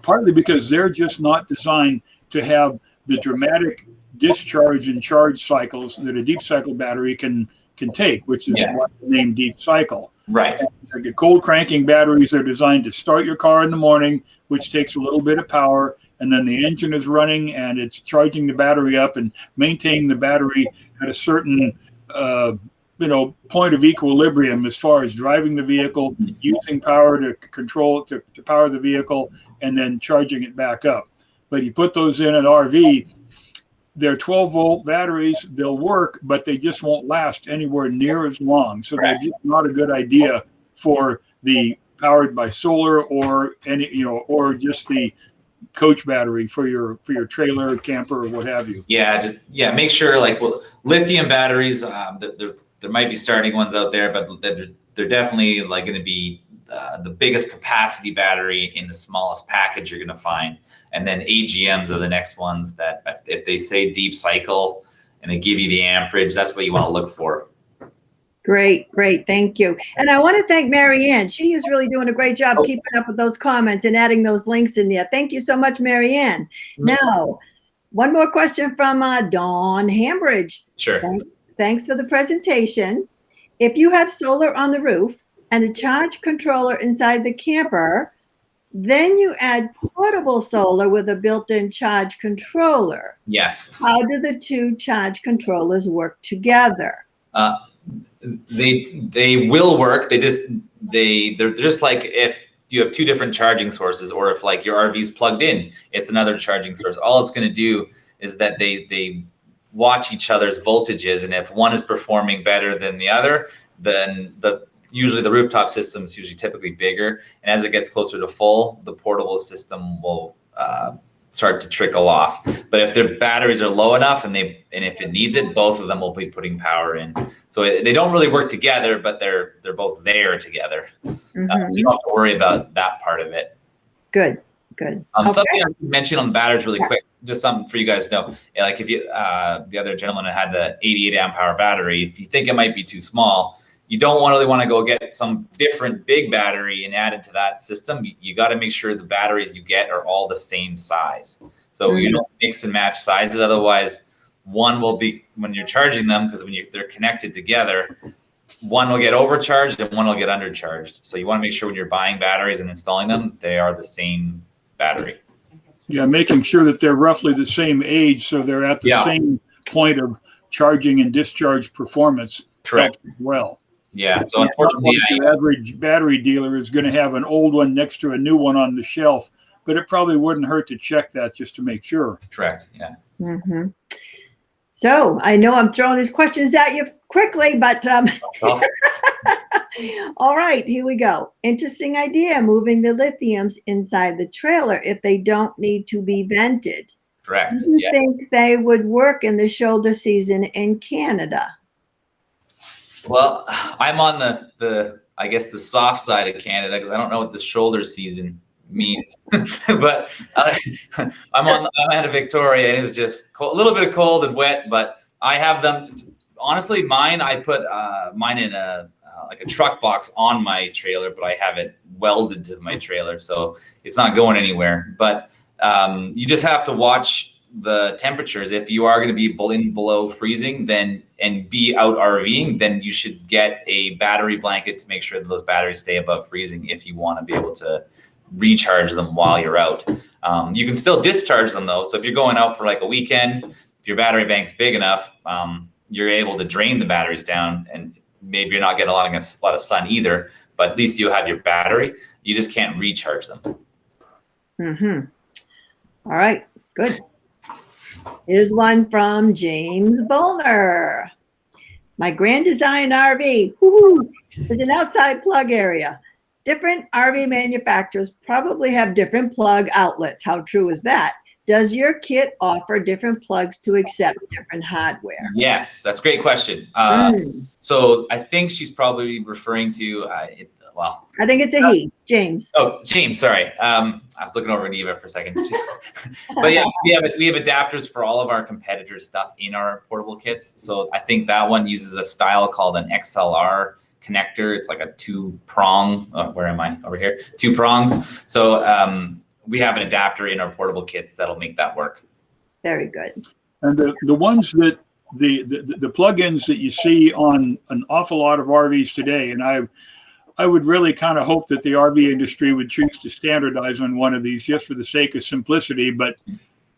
partly because they're just not designed to have the dramatic discharge and charge cycles that a deep cycle battery can take, which is why the name deep cycle. Right. The cold cranking batteries are designed to start your car in the morning, which takes a little bit of power, and then the engine is running and it's charging the battery up and maintaining the battery at a certain point of equilibrium as far as driving the vehicle, using power to power the vehicle, and then charging it back up. But you put those in an RV, they're 12-volt batteries. They'll work, but they just won't last anywhere near as long. So they're just not a good idea for the powered by solar or or just the coach battery for your trailer, camper, or what have you. Make sure lithium batteries. There might be starting ones out there, but they're definitely going to be the biggest capacity battery in the smallest package you're going to find. And then AGMs are the next ones that if they say deep cycle and they give you the amperage, that's what you want to look for. Great. Thank you. And I want to thank Mary Ann. She is really doing a great job keeping up with those comments and adding those links in there. Thank you so much, Mary Ann. Now, one more question from Dawn Hambridge. Sure. Thanks for the presentation. If you have solar on the roof and a charge controller inside the camper, then you add portable solar with a built-in charge controller. Yes. How do the two charge controllers work together? They will work. They're just like if you have two different charging sources, or if like your RV is plugged in, it's another charging source. All it's going to do is that they watch each other's voltages, and if one is performing better than the other, then usually the rooftop system is usually typically bigger, and as it gets closer to full, the portable system will start to trickle off. But if their batteries are low enough, and if it needs it, both of them will be putting power in. So they don't really work together, but they're both there together. So you don't have to worry about that part of it. Good. Something I mentioned on the batteries really quick, just something for you guys to know. Like if you, the other gentleman had the 88 amp hour battery, if you think it might be too small, you don't really want to go get some different big battery and add it to that system. You got to make sure the batteries you get are all the same size. So you don't mix and match sizes. Otherwise, one will be, when you're charging them, because when they're connected together, one will get overcharged and one will get undercharged. So you want to make sure when you're buying batteries and installing them, they are the same battery. Yeah, making sure that they're roughly the same age, so they're at the same point of charging and discharge performance. Correct. Well. Yeah. So unfortunately, the average battery dealer is going to have an old one next to a new one on the shelf, but it probably wouldn't hurt to check that just to make sure. Correct. Yeah. So I know I'm throwing these questions at you quickly, but all right, here we go. Interesting idea, moving the lithiums inside the trailer if they don't need to be vented. Correct. Do you think they would work in the shoulder season in Canada? Well, I'm on the I guess the soft side of Canada, because I don't know what the shoulder season means. But I'm out of Victoria, and it's just cold, a little bit of cold and wet. But I have them. Honestly, I put mine in a truck box on my trailer, but I have it welded to my trailer, so it's not going anywhere. But you just have to watch the temperatures. If you are going to be below freezing, and be out RVing, then you should get a battery blanket to make sure that those batteries stay above freezing if you want to be able to recharge them while you're out. You can still discharge them though. So if you're going out for like a weekend, if your battery bank's big enough, you're able to drain the batteries down, and maybe you're not getting a lot of sun either, but at least you have your battery. You just can't recharge them. All right, good. Here's one from James Bullner. My Grand Design RV is an outside plug area. Different RV manufacturers probably have different plug outlets. How true is that? Does your kit offer different plugs to accept different hardware? Yes, that's a great question. So I think she's probably referring to, I think it's a he, James. Oh, James, sorry. I was looking over at Eva for a second. But yeah, we have adapters for all of our competitors' stuff in our portable kits. So I think that one uses a style called an XLR connector. It's like a two-prong. Where am I? Over here. 2 prongs. So we have an adapter in our portable kits that'll make that work. Very good. And the ones that the plugins that you see on an awful lot of RVs today, and I would really kind of hope that the RV industry would choose to standardize on one of these just for the sake of simplicity, but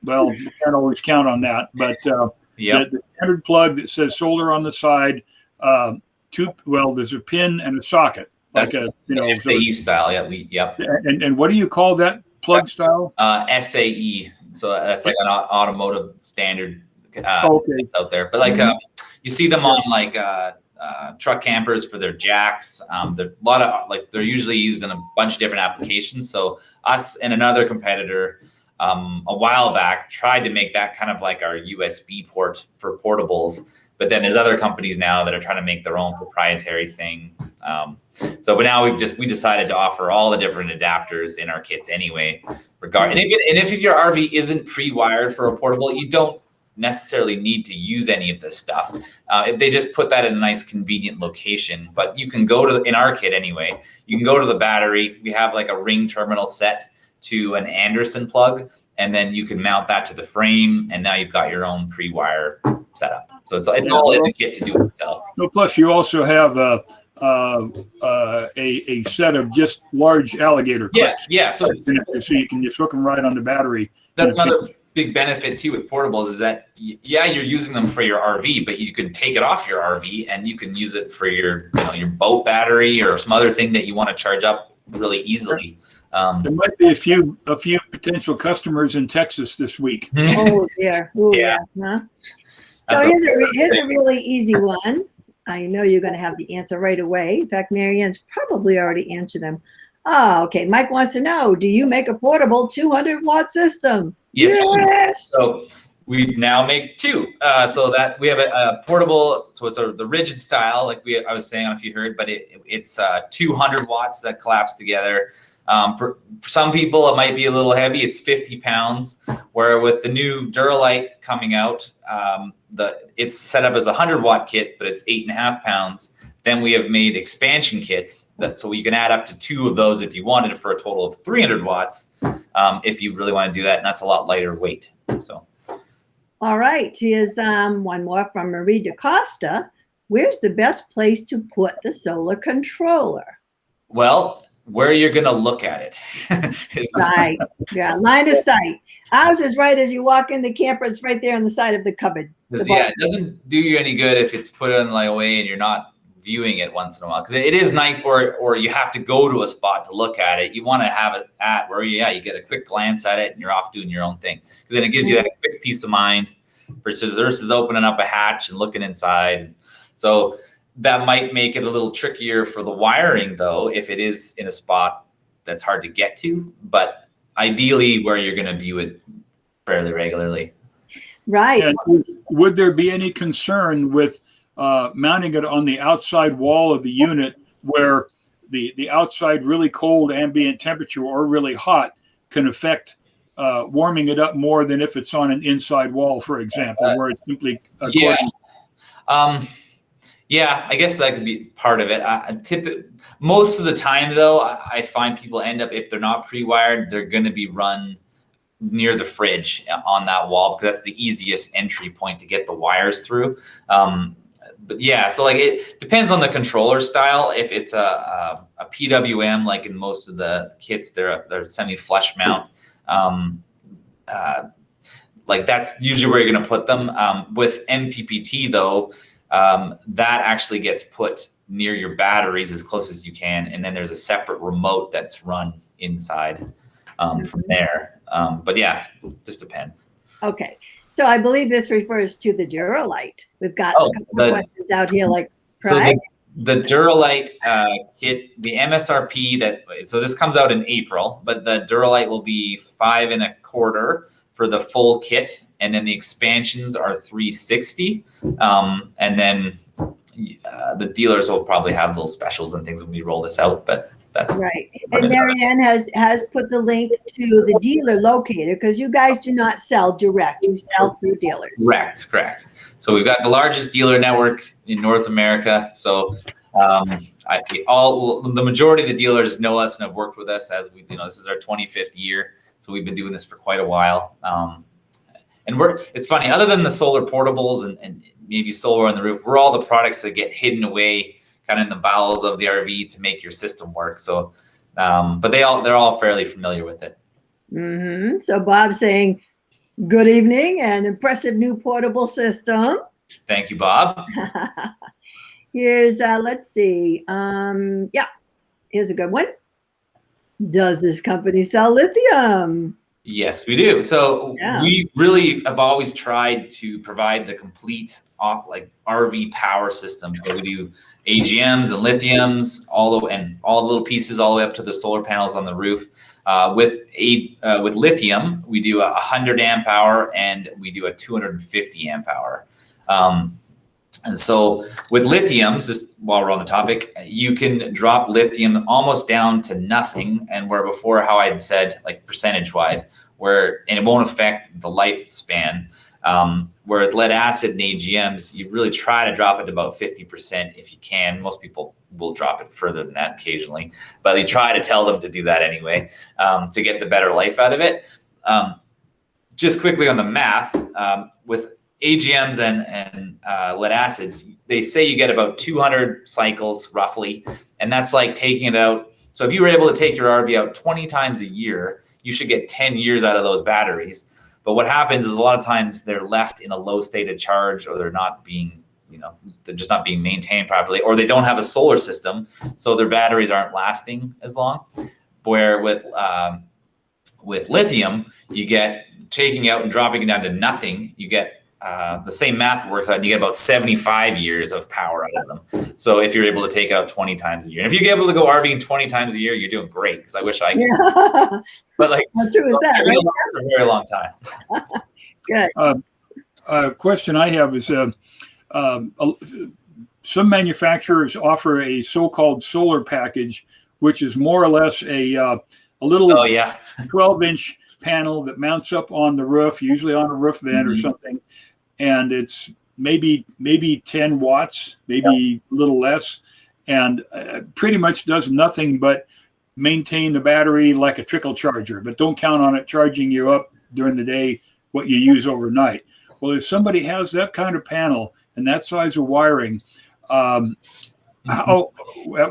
well, you can't always count on that. But the standard plug that says solar on the side, there's a pin and a socket. That's like SAE style. Yeah, And what do you call that plug style? SAE. So that's like an automotive standard that's out there. But like you see them on like truck campers for their jacks. They're usually used in a bunch of different applications. So us and another competitor a while back tried to make that kind of like our USB port for portables. But then there's other companies now that are trying to make their own proprietary thing. But now we decided to offer all the different adapters in our kits anyway. And if your RV isn't pre-wired for a portable, you don't necessarily need to use any of this stuff. They just put that in a nice convenient location. But you can go to, in our kit anyway, you can go to the battery. We have like a ring terminal set to an Anderson plug, and then you can mount that to the frame, and now you've got your own pre-wire setup. So it's all in the kit to do it yourself. No, plus you also have a set of just large alligator clips. Yeah. So you can just hook them right on the battery. That's another big benefit too with portables is that, you're using them for your RV, but you can take it off your RV and you can use it for your boat battery or some other thing that you want to charge up really easily. There might be a few potential customers in Texas this week. Oh dear. Ooh, Yeah. yes, huh? So here's a really easy one. I know you're going to have the answer right away. In fact, Marianne's probably already answered them. Oh, okay. Mike wants to know, do you make a portable 200-watt system? Yes. So we now make two. So that we have a portable, so it's the rigid style, like I was saying, I don't know if you heard, but it's 200 watts that collapse together. For some people, it might be a little heavy. It's 50 pounds, where with the new Duralite coming out, it's set up as a 100-watt kit, but it's 8.5 pounds. Then we have made expansion kits so you can add up to two of those if you wanted, for a total of 300 watts, if you really want to do that. And that's a lot lighter weight. So. All right. Here's one more from Marie DaCosta. Where's the best place to put the solar controller? Well, where you're going to look at it. Right. Yeah. Line of sight. Ours is right as you walk in the camper. It's right there on the side of the cupboard. It doesn't do you any good if it's put in like away and you're not viewing it once in a while, because it is nice, or you have to go to a spot to look at it. You want to have it at where you get a quick glance at it and you're off doing your own thing, because then it gives you that quick peace of mind versus opening up a hatch and looking inside. So that might make it a little trickier for the wiring, though, if it is in a spot that's hard to get to, but ideally where you're going to view it fairly regularly. Right. And would there be any concern with mounting it on the outside wall of the unit, where the outside really cold ambient temperature or really hot can affect warming it up more than if it's on an inside wall, for example, where it's simply Yeah, I guess that could be part of it. Most of the time, though, I find people end up, if they're not pre-wired, they're going to be run near the fridge on that wall, because that's the easiest entry point to get the wires through. But yeah, so like it depends on the controller style. If it's a PWM, like in most of the kits, they're semi-flush mount. Like that's usually where you're going to put them. With MPPT though, that actually gets put near your batteries as close as you can, and then there's a separate remote that's run inside from there. But yeah, it just depends. Okay. So I believe this refers to the Duralite. We've got a couple of questions out here, like price. So the Duralite kit, the MSRP so this comes out in April, but the Duralite will be $5.25 for the full kit, and then the expansions are $360, and then the dealers will probably have little specials and things when we roll this out, but that's right. And Marianne has put the link to the dealer locator, because you guys do not sell direct, you sell through dealers. Correct. So we've got the largest dealer network in North America. So the majority of the dealers know us and have worked with us as this is our 25th year. So we've been doing this for quite a while. And it's funny, other than the solar portables and maybe solar on the roof, we're all the products that get hidden away kind of in the bowels of the RV to make your system work. So, but they're all fairly familiar with it. Mm-hmm. So Bob's saying, good evening, and impressive new portable system. Thank you, Bob. Here's, let's see. Here's a good one. Does this company sell lithium? Yes, we do. So we really have always tried to provide the complete RV power system. So we do AGMs and lithiums, all the little pieces all the way up to the solar panels on the roof. With lithium, we do a 100 amp hour and we do a 250 amp hour. And so with lithiums, just while we're on the topic, you can drop lithium almost down to nothing. And where before, how I'd said, like percentage wise, and it won't affect the lifespan. Where with lead acid and AGMs, you really try to drop it to about 50% if you can. Most people will drop it further than that occasionally, but you try to tell them to do that anyway, to get the better life out of it. Just quickly on the math, with AGMs and lead acids, they say you get about 200 cycles roughly, and that's like taking it out. So if you were able to take your RV out 20 times a year, you should get 10 years out of those batteries. But what happens is a lot of times they're left in a low state of charge, or they're not being, they're just not being maintained properly, or they don't have a solar system, so their batteries aren't lasting as long. Where with lithium, you get taking out and dropping it down to nothing, you get the same math works out, and you get about 75 years of power out of them. So if you're able to take it out 20 times a year, and if you get able to go RVing 20 times a year, you're doing great. Because I wish I could. Yeah. But like, how true is that, right? For a very long time. Good. A question I have is, some manufacturers offer a so-called solar package, which is more or less a little 12-inch panel that mounts up on the roof, usually on a roof vent or something, and it's maybe 10 watts, maybe a little less, and pretty much does nothing but maintain the battery like a trickle charger, but don't count on it charging you up during the day what you use overnight. Well, if somebody has that kind of panel and that size of wiring, at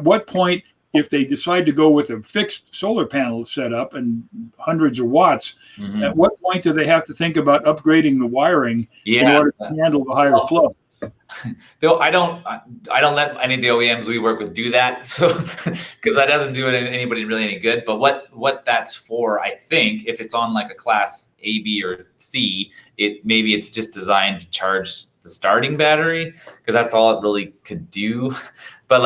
what point, if they decide to go with a fixed solar panel setup and hundreds of watts, at what point do they have to think about upgrading the wiring in order to handle the higher flow? Though I don't let any of the OEMs we work with do that, so because that doesn't do anybody really any good. But what that's for, I think, if it's on like a class A, B, or C, maybe it's just designed to charge the starting battery, because that's all it really could do. But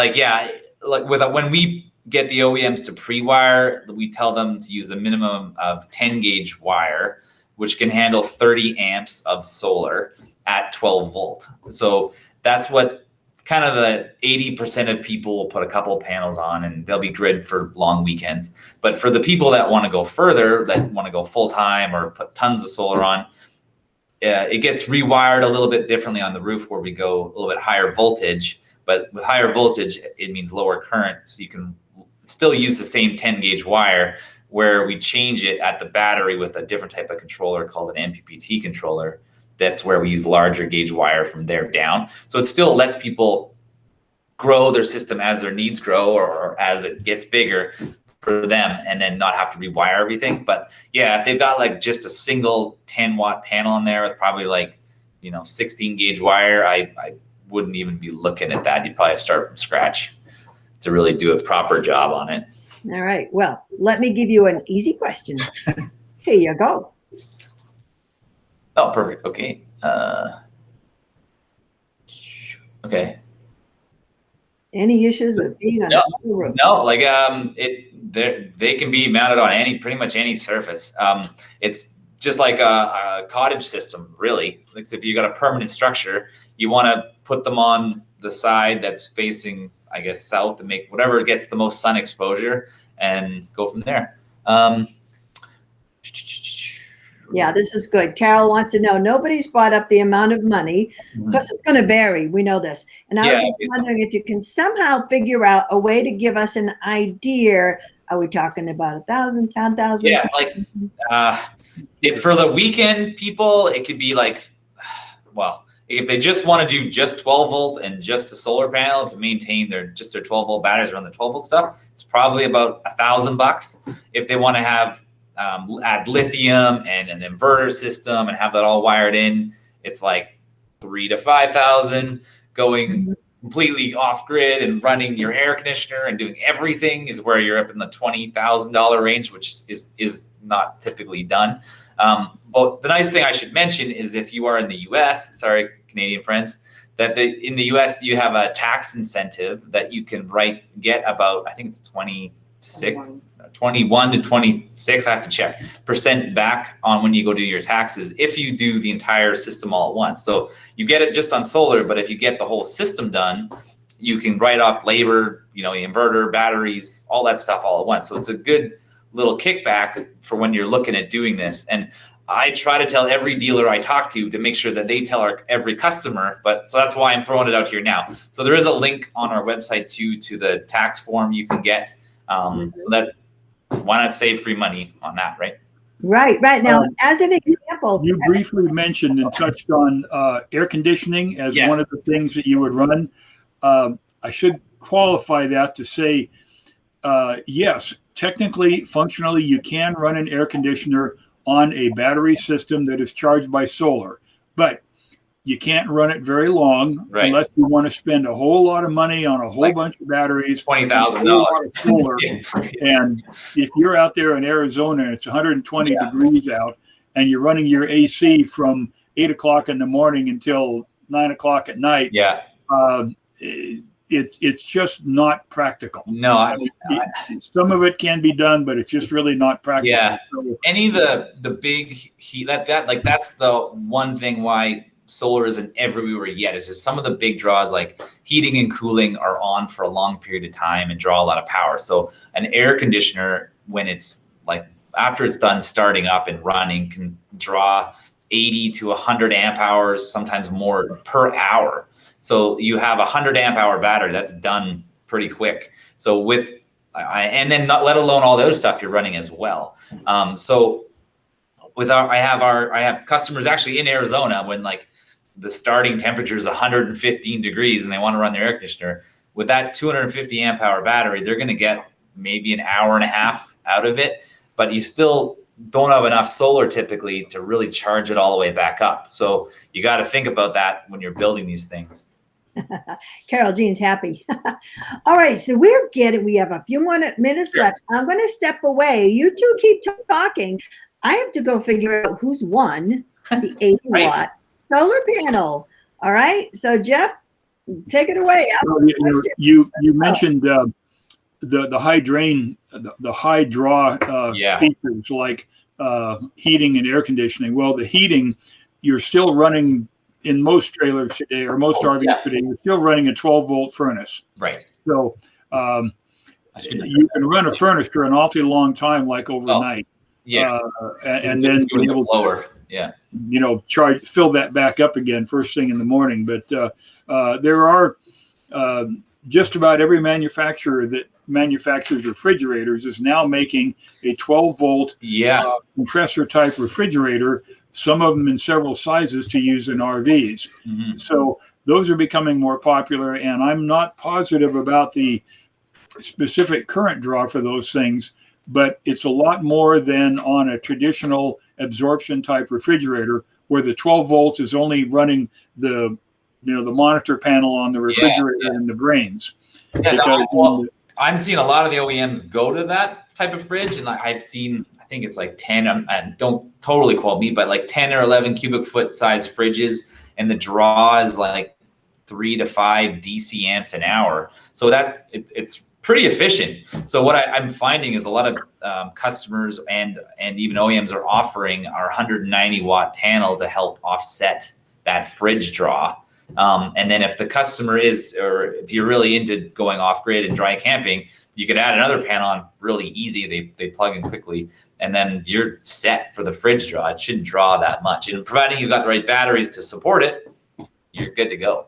when we get the OEMs to pre-wire, we tell them to use a minimum of 10 gauge wire, which can handle 30 amps of solar at 12 volt. So that's what kind of the 80% of people will put a couple of panels on, and they'll be grid for long weekends. But for the people that want to go further, that want to go full time or put tons of solar on, it gets rewired a little bit differently on the roof, where we go a little bit higher voltage. But with higher voltage, it means lower current. So you can still use the same 10 gauge wire, where we change it at the battery with a different type of controller called an MPPT controller. That's where we use larger gauge wire from there down. So it still lets people grow their system as their needs grow, or as it gets bigger for them, and then not have to rewire everything. But yeah, if they've got like just a single 10 watt panel in there with probably 16 gauge wire, I wouldn't even be looking at that. You'd probably have to start from scratch to really do a proper job on it. All right. Well, let me give you an easy question. Here you go. Oh, perfect. Okay. Okay. Any issues with being on the roof? No, they can be mounted on pretty much any surface. It's just like a cottage system, really. Like, so if you got a permanent structure, you want to put them on the side that's facing, I guess, south, to make whatever gets the most sun exposure, and go from there. Yeah, this is good. Carol wants to know, nobody's brought up the amount of money, plus it's going to vary. We know this. And I was just wondering if you can somehow figure out a way to give us an idea. Are we talking about 1,000, 10,000? Yeah, if for the weekend people, it could be if they just want to do just 12 volt and just a solar panel to maintain their 12 volt batteries around the 12 volt stuff, it's probably about $1,000. If they want to have add lithium and an inverter system and have that all wired in, it's like $3,000 to $5,000. Going completely off grid and running your air conditioner and doing everything is where you're up in the $20,000 range, which is not typically done. But the nice thing I should mention is, if you are in the US, sorry, Canadian friends, that in the US you have a tax incentive that you can get about, I think it's 21 to 26, I have to check, % back on when you go do your taxes if you do the entire system all at once. So you get it just on solar, but if you get the whole system done, you can write off labor, inverter, batteries, all that stuff all at once. So it's a good little kickback for when you're looking at doing this. And I try to tell every dealer I talk to make sure that they tell every customer, so that's why I'm throwing it out here now. So there is a link on our website to the tax form you can get. So that, why not save free money on that, right? Right. Now, as an example, you briefly mentioned and touched on air conditioning as one of the things that you would run. I should qualify that to say, yes, technically, functionally, you can run an air conditioner on a battery system that is charged by solar, but you can't run it very long unless you want to spend a whole lot of money on a whole bunch of batteries, $20,000 solar. And if you're out there in Arizona and it's 120 degrees out, and you're running your AC from 8 o'clock in the morning until 9 o'clock at night, it's just not practical. No, some of it can be done, but it's just really not practical. Yeah, any of the big heat that's the one thing why solar isn't everywhere yet. Is just some of the big draws like heating and cooling are on for a long period of time and draw a lot of power. So an air conditioner, when it's like after it's done starting up and running, can draw 80 to 100 amp hours, sometimes more per hour. So you have a 100 amp hour battery that's done pretty quick. So and then not let alone all the other stuff you're running as well. So I have customers actually in Arizona when like the starting temperature is 115 degrees and they want to run their air conditioner with that 250 amp hour battery, they're going to get maybe an hour and a half out of it, but you still don't have enough solar typically to really charge it all the way back up. So you got to think about that when you're building these things. Carol Jean's happy. All right, so we have a few more minutes left. I'm going to step away. You two keep talking. I have to go figure out who's won the 80 watt solar panel. All right, so Jeff, take it away. You mentioned the high drain, the high draw features like heating and air conditioning. Well, the heating, you're still running in most trailers today or most RVs today, you're still running a 12-volt furnace. Right. So you can run a furnace for an awfully long time, like overnight. And then be able to fill that back up again first thing in the morning. But there are just about every manufacturer that manufactures refrigerators is now making a 12-volt compressor type refrigerator, some of them in several sizes to use in RVs. So those are becoming more popular, and I'm not positive about the specific current draw for those things, but it's a lot more than on a traditional absorption type refrigerator where the 12 volts is only running the monitor panel on the refrigerator and the brains. I'm seeing a lot of the OEMs go to that type of fridge, and I've seen, I think it's like 10, and don't totally quote me, but like 10 or 11 cubic foot size fridges, and the draw is like 3 to 5 DC amps an hour. So it's pretty efficient. So what I'm finding is a lot of customers and even OEMs are offering our 190 watt panel to help offset that fridge draw. And then if the customer or if you're really into going off grid and dry camping, you could add another panel on really easy. They plug in quickly, and then you're set for the fridge draw. It shouldn't draw that much. And providing you got the right batteries to support it, you're good to go.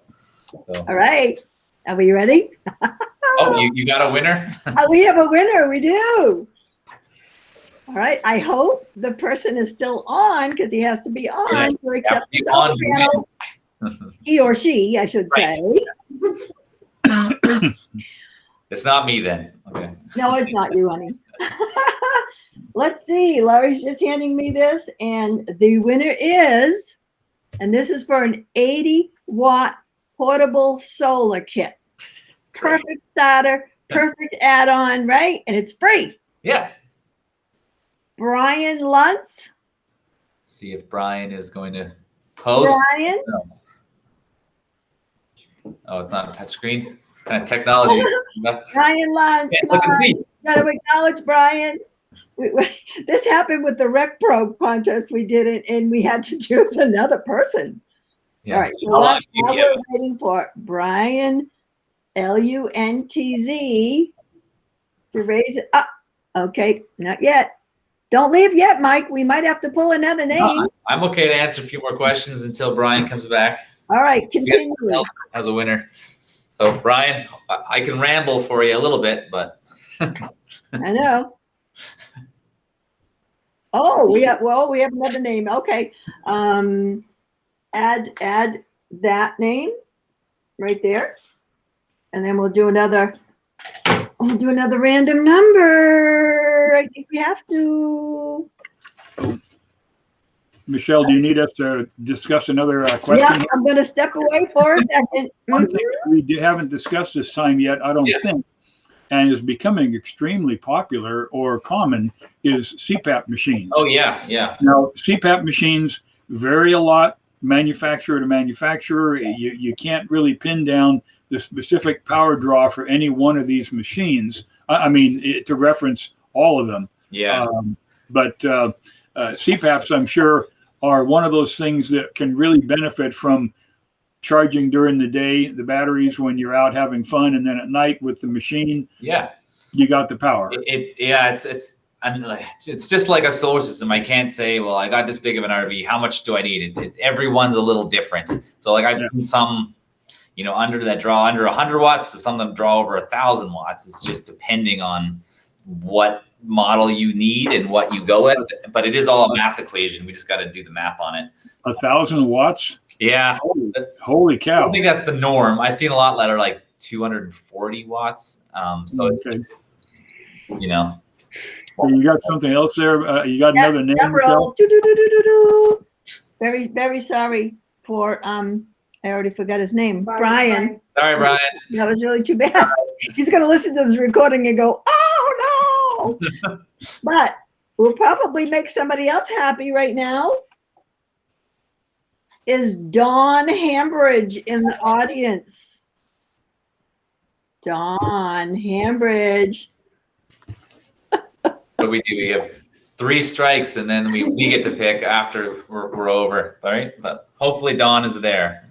So. All right. Are we ready? You got a winner? We have a winner. We do. All right. I hope the person is still on because he has to be on to accept the solar panel. He or she, I should say. It's not me then. Okay. No, it's not you, honey. Let's see. Laurie's just handing me this, and the winner is, and this is for an 80 watt portable solar kit. Perfect starter, perfect add-on, right? And it's free. Yeah. Brian Luntz. See if Brian is going to post. Brian. No. Oh, it's not a touchscreen. Kind of technology. Brian Luntz. Look and see. Got to acknowledge Brian. This happened with the Rec Pro contest we did it, and we had to choose another person. Yes. All right, so now we're waiting for Brian Luntz to raise it up. Okay, not yet. Don't leave yet, Mike. We might have to pull another name. I'm okay to answer a few more questions until Brian comes back. All right, We got continue. someone else as a winner. So Brian, I can ramble for you a little bit, but I know. Oh, we have another name. Okay. Add that name right there. And then we'll do another random number. I think we have to. Michelle, do you need us to discuss another question? Yeah, I'm going to step away for a second. One thing that we haven't discussed this time yet, I don't think, and is becoming extremely popular or common, is CPAP machines. oh yeah. Now, CPAP machines vary a lot, manufacturer to manufacturer. You can't really pin down the specific power draw for any one of these machines. I mean, to reference all of them. Yeah. But CPAPs, I'm sure, are one of those things that can really benefit from charging during the day, the batteries when you're out having fun, and then at night with the machine, Yeah. you got the power. It's just like a solar system. I can't say, well, I got this big of an RV. How much do I need? Everyone's a little different. So like I've seen some, under 100 watts to some that draw over 1,000 watts. It's just depending on what model you need and what you go with. But it is all a math equation. We just got to do the math on it. 1,000 watts? Yeah. Holy cow. I think that's the norm. I've seen a lot that are like 240 watts. So it's So you got something else there? You got another name? Roll. Very, very sorry for I already forgot his name. Brian. Sorry, Brian. That was really too bad. He's going to listen to this recording and go, oh no. But we'll probably make somebody else happy right now. Is Dawn Hambridge in the audience? Dawn Hambridge. What do? We have 3 strikes, and then we get to pick after we're over, all right? But hopefully Dawn is there.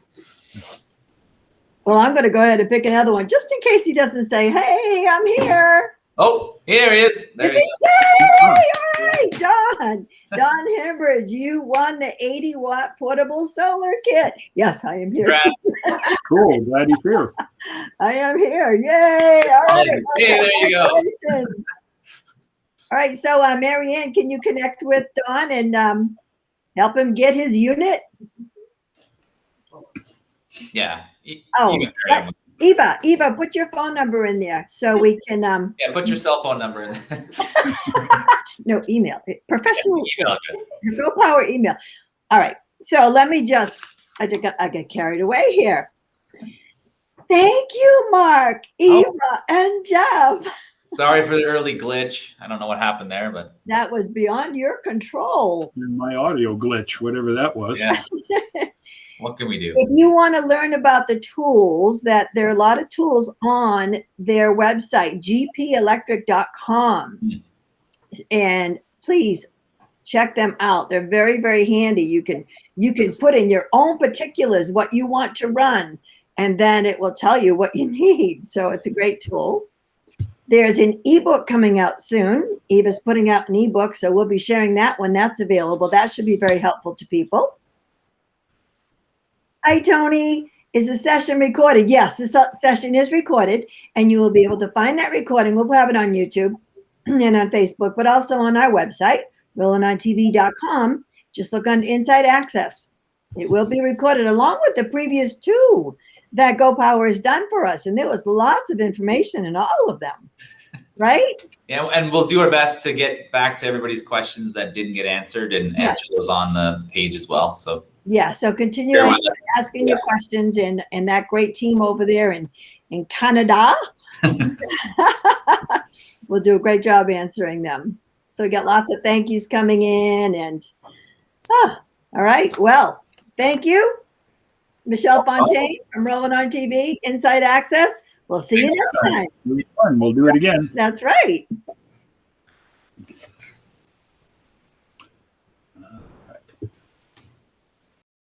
Well, I'm going to go ahead and pick another one, just in case he doesn't say, hey, I'm here. Oh, here he is. There he is. Yay! All right, Dawn Hambridge, you won the 80-watt portable solar kit. Yes, I am here. Congrats. Cool. Glad he's here. I am here. Yay! All right. Hey, there you go. Congratulations. All right, so Marianne, can you connect with Dawn and help him get his unit? Yeah. Oh, Eva, put your phone number in there so we can. Yeah, put your cell phone number in there. No, email. Professional. Yes, email address. Go Power email. All right, so let me just. I get carried away here. Thank you, Mark, Eva, and Jeff. Sorry for the early glitch. I don't know what happened there, but that was beyond your control. My audio glitch, whatever that was. Yeah. What can we do? If you want to learn about the tools, there are a lot of tools on their website, gpelectric.com. And please check them out. They're very, very handy. You can put in your own particulars, what you want to run, and then it will tell you what you need. So it's a great tool. There's an ebook coming out soon. Eva's putting out an ebook, so we'll be sharing that when that's available. That should be very helpful to people. Hi, Tony. Is the session recorded? Yes, this session is recorded, and you will be able to find that recording. We'll have it on YouTube and on Facebook, but also on our website, rollinontv.com. Just look on Inside Access. It will be recorded along with the previous 2 that Go Power has done for us, and there was lots of information in all of them, right? Yeah, and we'll do our best to get back to everybody's questions that didn't get answered and answer those on the page as well. So. Yeah, so continue asking your questions, and that great team over there in Canada will do a great job answering them. So we got lots of thank yous coming in, and all right. Well, thank you, Michelle Fontaine from Rollin on TV, Inside Access. We'll see you next time. We'll do it again. That's right.